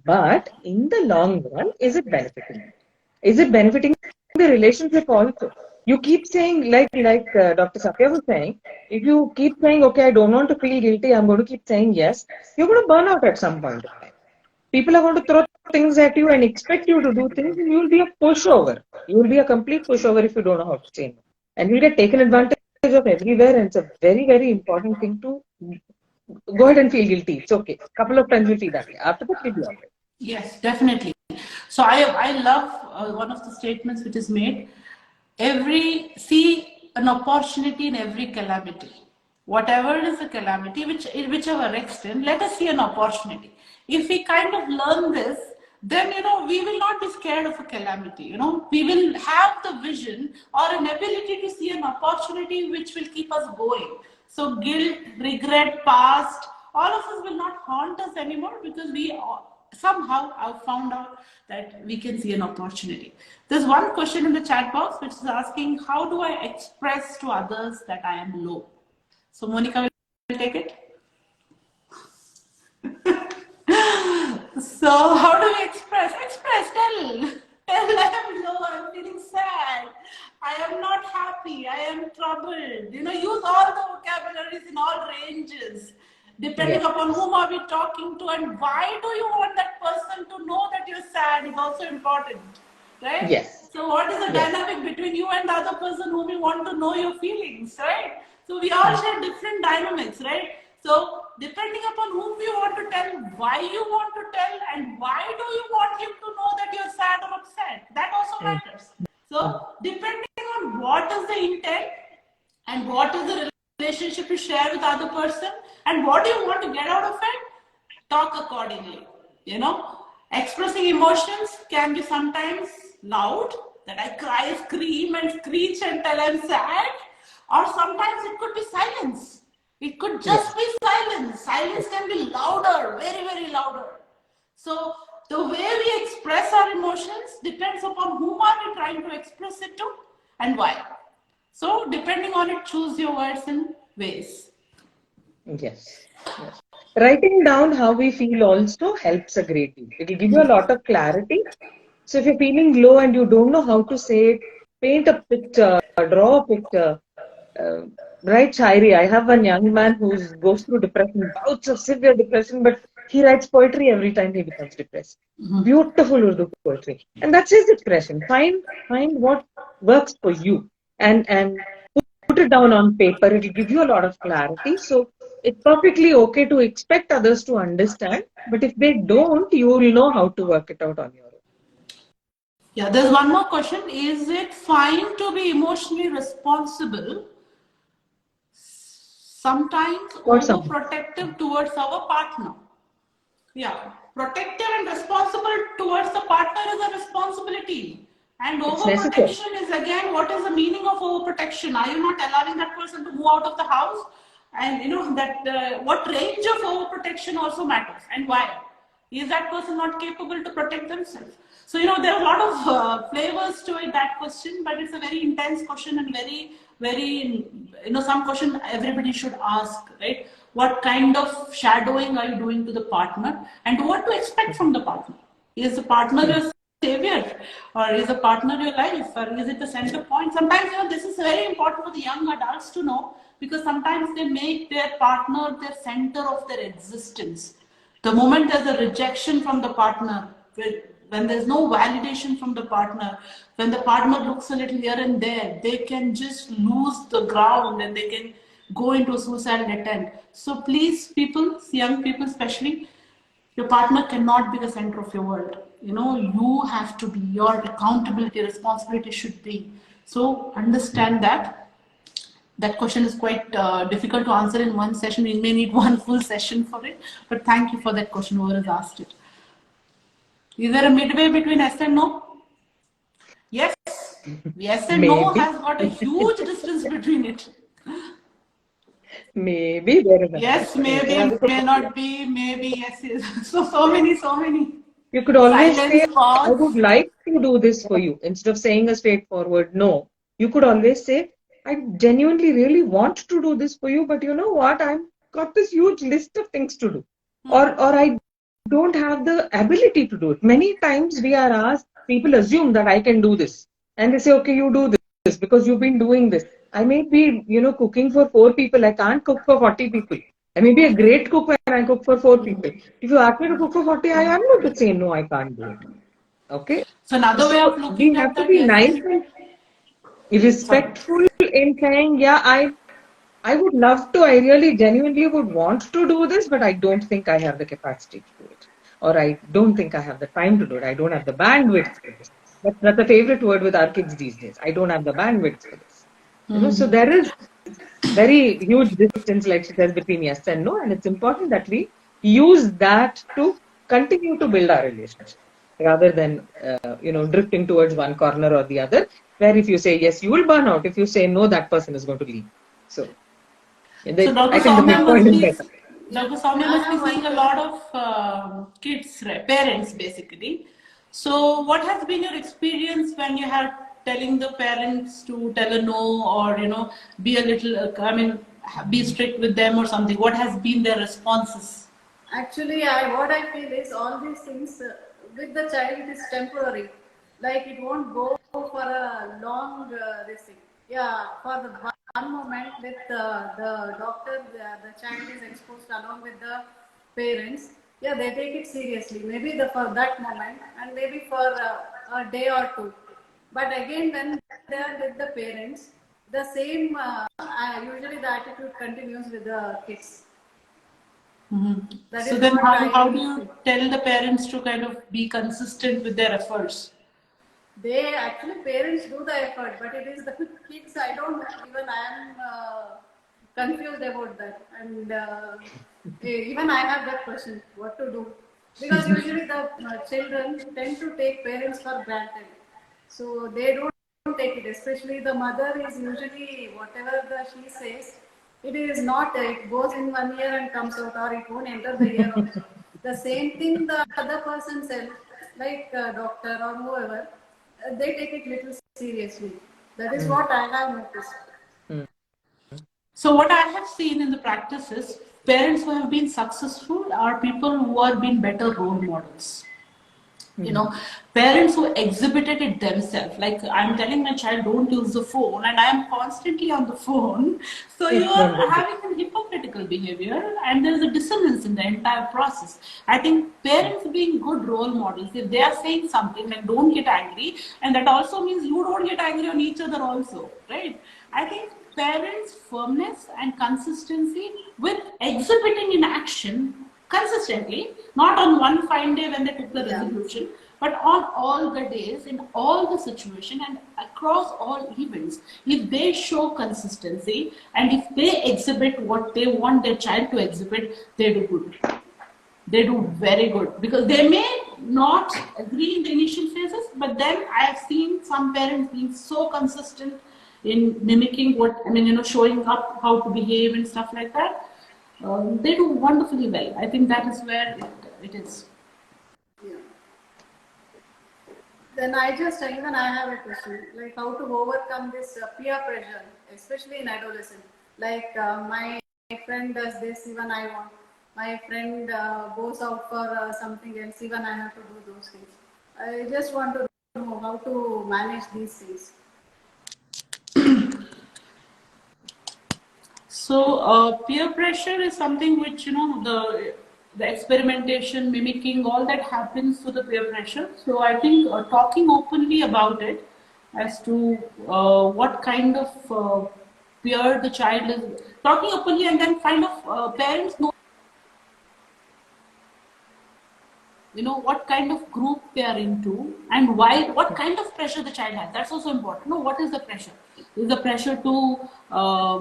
[SPEAKER 2] But in the long run, is it benefiting? Is it benefiting the relationship also? You keep saying, like Dr. Safiya was saying, if you keep saying, okay, I don't want to feel guilty, I'm going to keep saying yes, you're going to burn out at some point of time. People are going to throw things at you and expect you to do things, and you'll be a pushover. You'll be a complete pushover if you don't know how to say no. And you'll get taken advantage of everywhere, and it's a very, very important thing to go ahead and feel guilty. It's okay. A couple of times you'll feel that way. After that, you'll be all right.
[SPEAKER 3] Yes, definitely. So I love one of the statements which is made. See an opportunity in every calamity. Whatever is a calamity, whichever extent, let us see an opportunity. If we kind of learn this, then we will not be scared of a calamity. We will have the vision or an ability to see an opportunity which will keep us going. So guilt, regret, past, all of us will not haunt us anymore, because we somehow have found out that we can see an opportunity. There's one question in the chat box which is asking, how do I express to others that I am low? So Monica will take it. So how do we express? Tell I am low, I'm feeling sad, I am not happy, I am troubled. Use all the vocabularies in all ranges. Depending upon whom are we talking to, and why do you want that person to know that you're sad is also important, right?
[SPEAKER 2] Yes.
[SPEAKER 3] So what is the dynamic between you and the other person whom you want to know your feelings, right? So we all share different dynamics, right? So depending upon whom you want to tell, why you want to tell, and why do you want him to know that you're sad or upset, that also matters. So depending on what is the intent and what is the relationship you share with the other person and what do you want to get out of it, talk accordingly. Expressing emotions can be sometimes loud, that I cry, scream and screech and tell I'm sad, or sometimes it could be silence. It could just be silence. Silence can be louder, very, very louder. So the way we express our emotions depends upon whom are we trying to express it to and why. So depending on it, choose your words and ways.
[SPEAKER 2] Yes. Writing down how we feel also helps a great deal. It will give you a lot of clarity. So if you're feeling low and you don't know how to say it, paint a picture, draw a picture, write shairi. I have one young man who goes through depression, bouts of severe depression, but he writes poetry every time he becomes depressed. Beautiful Urdu poetry. And that's his expression. Find what works for you and put it down on paper. It will give you a lot of clarity. So it's perfectly okay to expect others to understand, but if they don't, you will know how to work it out on your own.
[SPEAKER 3] Yeah, there's one more question. Is it fine to be emotionally responsible, sometimes overprotective towards our partner? Yeah, protective and responsible towards the partner is a responsibility. And overprotection is, again, what is the meaning of overprotection? Are you not allowing that person to move out of the house? And what range of overprotection also matters, and why? Is that person not capable to protect themselves? So there are a lot of flavors to it, that question, but it's a very intense question and very, very, some question everybody should ask, right? What kind of shadowing are you doing to the partner, and what to expect from the partner? Is the partner your savior, or is the partner your life, or is it the center point? Sometimes this is very important for the young adults to know, because sometimes they make their partner their center of their existence. The moment there's a rejection from the partner, when there's no validation from the partner, when the partner looks a little here and there, they can just lose the ground and they can go into a suicidal attempt. So please, young people especially, your partner cannot be the center of your world. You have to be, your accountability, responsibility should be. So understand that. That question is quite difficult to answer in one session. We may need one full session for it. But thank you for that question, whoever has asked it. Is there a midway between yes and no? Yes. Yes and no has got a huge distance between it.
[SPEAKER 2] Maybe there is.
[SPEAKER 3] Yes, maybe, may not be, maybe, yes. So many.
[SPEAKER 2] You could always say, I would like to do this for you. Instead of saying a straightforward no, You could always say, I genuinely really want to do this for you, but you know what? I've got this huge list of things to do. Or I don't have the ability to do it. Many times we are asked, people assume that I can do this. And they say, okay, you do this because you've been doing this. I may be, cooking for 4 people. I can't cook for 40 people. I may be a great cook when I cook for 4 people. If you ask me to cook for 40, I am going to say, no, I can't do it. Okay?
[SPEAKER 3] So another way of
[SPEAKER 2] So we
[SPEAKER 3] looking
[SPEAKER 2] have
[SPEAKER 3] at
[SPEAKER 2] to
[SPEAKER 3] that,
[SPEAKER 2] be
[SPEAKER 3] yes.
[SPEAKER 2] nice and
[SPEAKER 3] Sorry.
[SPEAKER 2] respectful in saying, yeah, I would love to, I really genuinely would want to do this, but I don't think I have the capacity to do it. Or I don't think I have the time to do it. I don't have the bandwidth for this. That's a favorite word with our kids these days. I don't have the bandwidth for this. So there is very huge distance, like she says, between yes and no. And it's important that we use that to continue to build our relationship rather than, drifting towards one corner or the other, where if you say yes, you will burn out. If you say no, that person is going to leave. So
[SPEAKER 3] So
[SPEAKER 2] I think the midpoint is better.
[SPEAKER 3] Dr. Soumya must be seeing a lot of kids, right? Parents basically. So what has been your experience when you have telling the parents to tell a no, or be a little, be strict with them or something? What has been their responses?
[SPEAKER 4] Actually, what I feel is all these things with the child it is temporary. Like it won't go for a long this thing. Yeah, for the one moment with the doctor, the child is exposed along with the parents. Yeah, they take it seriously. Maybe for that moment, and maybe for a day or two. But again, when they are with the parents, the same usually the attitude continues with the kids.
[SPEAKER 3] So then how do you tell the parents to kind of be consistent with their efforts?
[SPEAKER 4] They actually, parents do the effort, but it is the kids, I don't know, even I am confused about that. And even I have that question, what to do. Because usually the children tend to take parents for granted. So they don't take it, especially the mother is usually, whatever she says, it is not, it goes in 1 year and comes out, or it won't enter the year also. The same thing the other person said, like doctor or whoever, they take it little seriously. That is what I have noticed.
[SPEAKER 3] So what I have seen in the practice is parents who have been successful are people who have been better role models. Parents who exhibited it themselves. Like I'm telling my child, don't use the phone, and I am constantly on the phone. So you are having a hypocritical behavior, and there is a dissonance in the entire process. I think parents being good role models, if they are saying something like don't get angry, and that also means you don't get angry on each other also, right? I think parents' firmness and consistency with exhibiting in action consistently, not on one fine day when they took the resolution, but on all the days, in all the situation and across all events. If they show consistency and if they exhibit what they want their child to exhibit, they do good. They do very good, because they may not agree in the initial phases, but then I have seen some parents being so consistent in mimicking showing up how to behave and stuff like that. They do wonderfully well. I think that is where it is.
[SPEAKER 4] Yeah. Then even I have a question, like how to overcome this peer pressure, especially in adolescent. Like my friend does this, even I want. My friend goes out for something else, even I have to do those things. I just want to know how to manage these things.
[SPEAKER 3] So peer pressure is something which the experimentation, mimicking, all that happens to the peer pressure. So I think talking openly about it as to what kind of peer the child is, talking openly, and then kind of parents know what kind of group they are into, and why, what kind of pressure the child has. That's also important. What is the pressure? Is the pressure to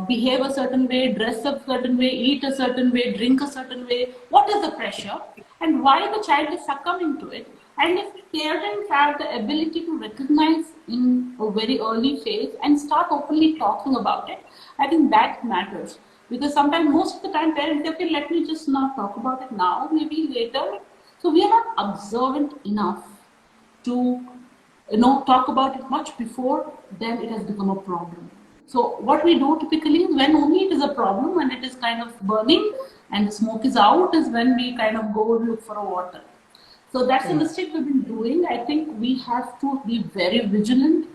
[SPEAKER 3] behave a certain way, dress a certain way, eat a certain way, drink a certain way? What is the pressure, and why the child is succumbing to it? And if parents have the ability to recognize in a very early phase and start openly talking about it, I think that matters. Because sometimes, most of the time, parents say, okay, let me just not talk about it now, maybe later. So we are not observant enough to talk about it much before then it has become a problem. So what we do typically is when only it is a problem, when it is kind of burning and the smoke is out, is when we kind of go look for a water. So that's a mistake we've been doing. I think we have to be very vigilant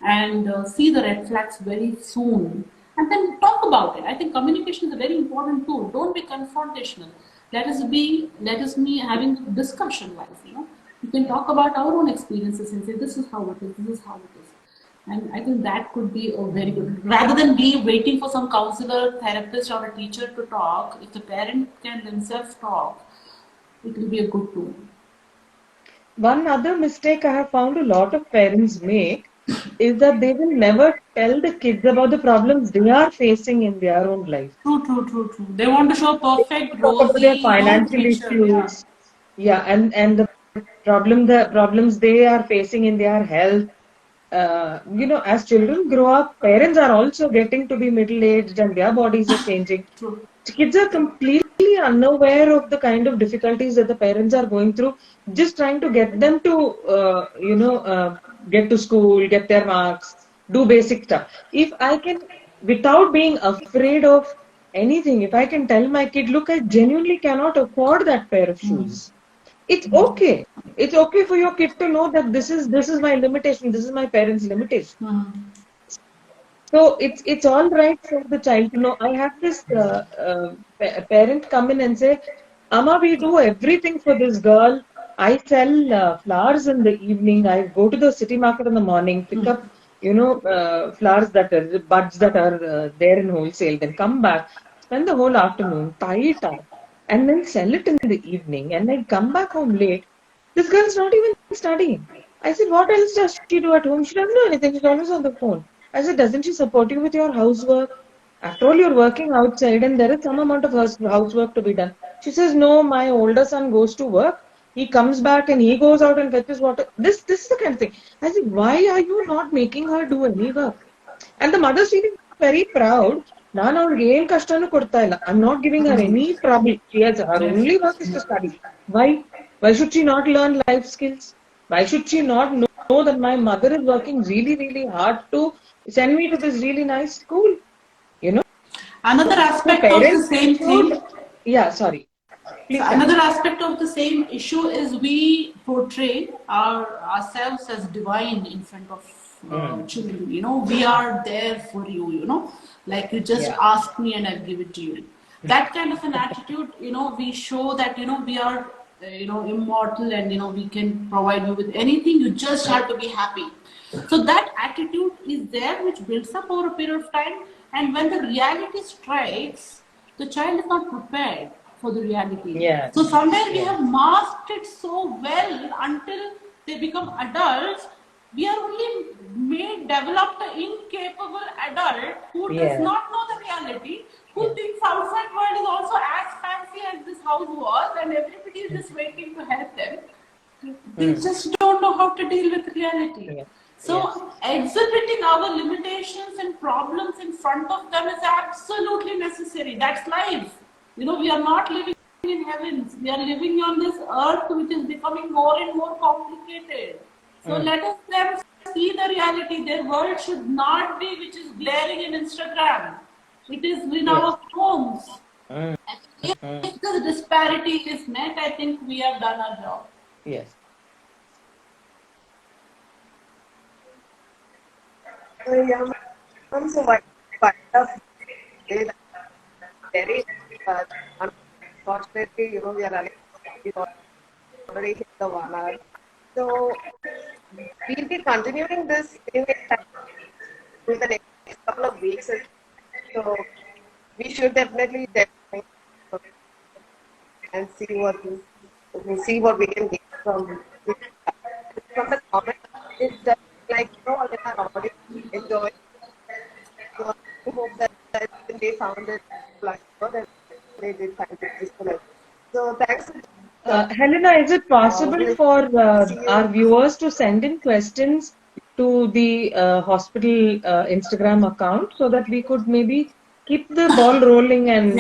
[SPEAKER 3] and see the red flags very soon and then talk about it. I think communication is a very important tool. Don't be confrontational. Let us be having discussion wise. We can talk about our own experiences and say, this is how it is, this is how it is. And I think that could be a very good, rather than be waiting for some counselor, therapist or a teacher to talk, if the parent can themselves talk, it will be a good tool.
[SPEAKER 2] One other mistake I have found a lot of parents make is that they will never tell the kids about the problems they are facing in their own life.
[SPEAKER 3] True. They want to show perfect,
[SPEAKER 2] They talk about their
[SPEAKER 3] rosy,
[SPEAKER 2] financial
[SPEAKER 3] picture.
[SPEAKER 2] issues. Yeah, and the problems they are facing in their health. As children grow up, parents are also getting to be middle-aged and their bodies are changing.
[SPEAKER 3] True.
[SPEAKER 2] Kids are completely unaware of the kind of difficulties that the parents are going through, just trying to get them to, get to school, get their marks, do basic stuff. If I can, without being afraid of anything, if I can tell my kid, look, I genuinely cannot afford that pair of shoes. It's okay. It's okay for your kid to know that this is my limitation. This is my parents' limitation. So it's all right for the child to know. I have this parent come in and say, Amma, we do everything for this girl. I sell flowers in the evening. I go to the city market in the morning, pick up, flowers that are buds that are there in wholesale, then come back, spend the whole afternoon, tie it up, and then sell it in the evening, and then come back home late. This girl's not even studying. I said, what else does she do at home? She doesn't do anything. She's always on the phone. I said, doesn't she support you with your housework? After all, you're working outside and there is some amount of housework to be done. She says, no, my older son goes to work. He comes back and he goes out and fetches water. This is the kind of thing. I said, why are you not making her do any work? And the mother's feeling very proud. I'm not giving her any trouble. Her only work is to study. Why? Why should she not learn life skills? Why should she not know that my mother is working really, really hard to send me to this really nice school?
[SPEAKER 3] Another aspect of the same thing.
[SPEAKER 2] Yeah, sorry.
[SPEAKER 3] So another aspect of the same issue is we portray ourselves as divine in front of children. We are there for you. Like you just ask me and I'll give it to you. That kind of an attitude, we show that we are immortal and we can provide you with anything. You just have to be happy. So that attitude is there, which builds up over a period of time. And when the reality strikes, the child is not prepared for the reality.
[SPEAKER 2] Yeah.
[SPEAKER 3] So somewhere we have masked it so well until they become adults. We are only developed an incapable adult who does not know the reality, who thinks outside world is also as fancy as this house was, and everybody is just waiting to help them. They just don't know how to deal with reality. So exhibiting our limitations and problems in front of them is absolutely necessary. That's life. We are not living in heavens. We are living on this earth, which is becoming more and more complicated. So let us them see the reality. Their world should not be which is glaring in Instagram. It is in our homes. If the disparity is met, I think we have done our job.
[SPEAKER 2] Yes.
[SPEAKER 1] So what very unfortunately, we are already hit the 1 hour. So we'll be continuing this in the next couple of weeks. So we should definitely and see what we can get from the comment. Is that like they are already enjoying. So I hope that they found it like that they did find it useful. So thanks.
[SPEAKER 2] Helena, is it possible for our viewers to send in questions to the hospital Instagram account so that we could maybe keep the ball rolling and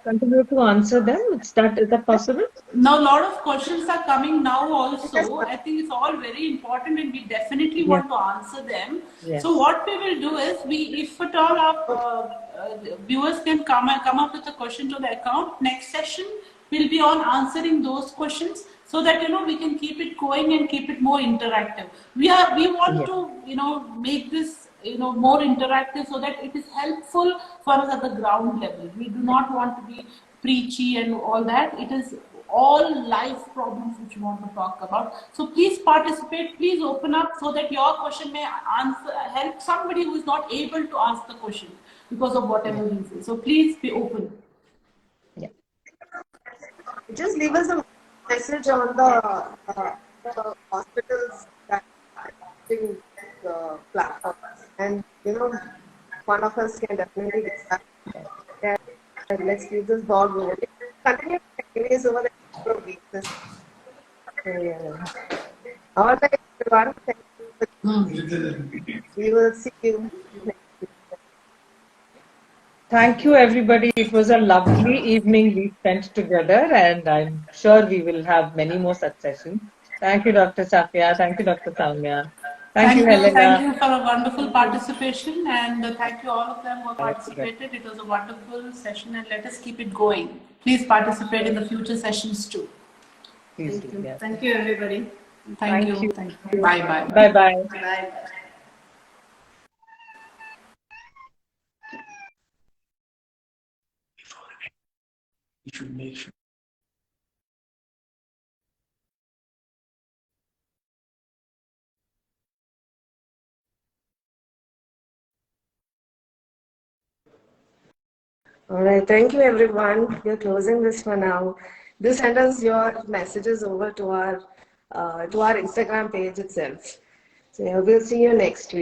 [SPEAKER 2] continue to answer them? Is that possible?
[SPEAKER 3] Now, a lot of questions are coming now
[SPEAKER 1] Yes,
[SPEAKER 3] also. I think it's all very important and we definitely
[SPEAKER 2] Yes.
[SPEAKER 3] want to answer them. So
[SPEAKER 2] Yes.
[SPEAKER 3] what we will do is, if at all our viewers can come up with a question to the account, next session will be on answering those questions so that, we can keep it going and keep it more interactive. We want
[SPEAKER 2] Yes.
[SPEAKER 3] to, make this, more interactive so that it is helpful for us at the ground level. We do not want to be preachy and all that. It is all life problems which we want to talk about. So please participate, please open up so that your question may help somebody who is not able to ask the question because of whatever reason. So please be open.
[SPEAKER 2] Yeah.
[SPEAKER 1] just leave us a message on the hospitals that are using the platform, and one of us can definitely get back. Yeah, let's keep this ball rolling. Continue anyways over the next couple of weeks. Yeah. All right, everyone. Thank you. We will see you next week.
[SPEAKER 2] Thank you, everybody. It was a lovely evening we spent together, and I'm sure we will have many more such sessions. Thank you, Dr. Safiya. Thank you, Dr. Soumya. Thank you,
[SPEAKER 3] Thank
[SPEAKER 2] Helena.
[SPEAKER 3] you for a wonderful participation, and thank you all of them who
[SPEAKER 2] Everybody.
[SPEAKER 3] participated. It was a wonderful session, and let us keep it going. Please participate in the future sessions too.
[SPEAKER 2] Please do. Yeah.
[SPEAKER 4] Thank you, everybody.
[SPEAKER 3] Thank
[SPEAKER 2] Thank
[SPEAKER 3] you.
[SPEAKER 2] you.
[SPEAKER 3] Thank you. Bye bye.
[SPEAKER 2] Bye bye.
[SPEAKER 4] Bye.
[SPEAKER 5] You should make sure.
[SPEAKER 1] All right, thank you, everyone. We're closing this for now. Do send us your messages over to our Instagram page itself. So yeah, we'll see you next week.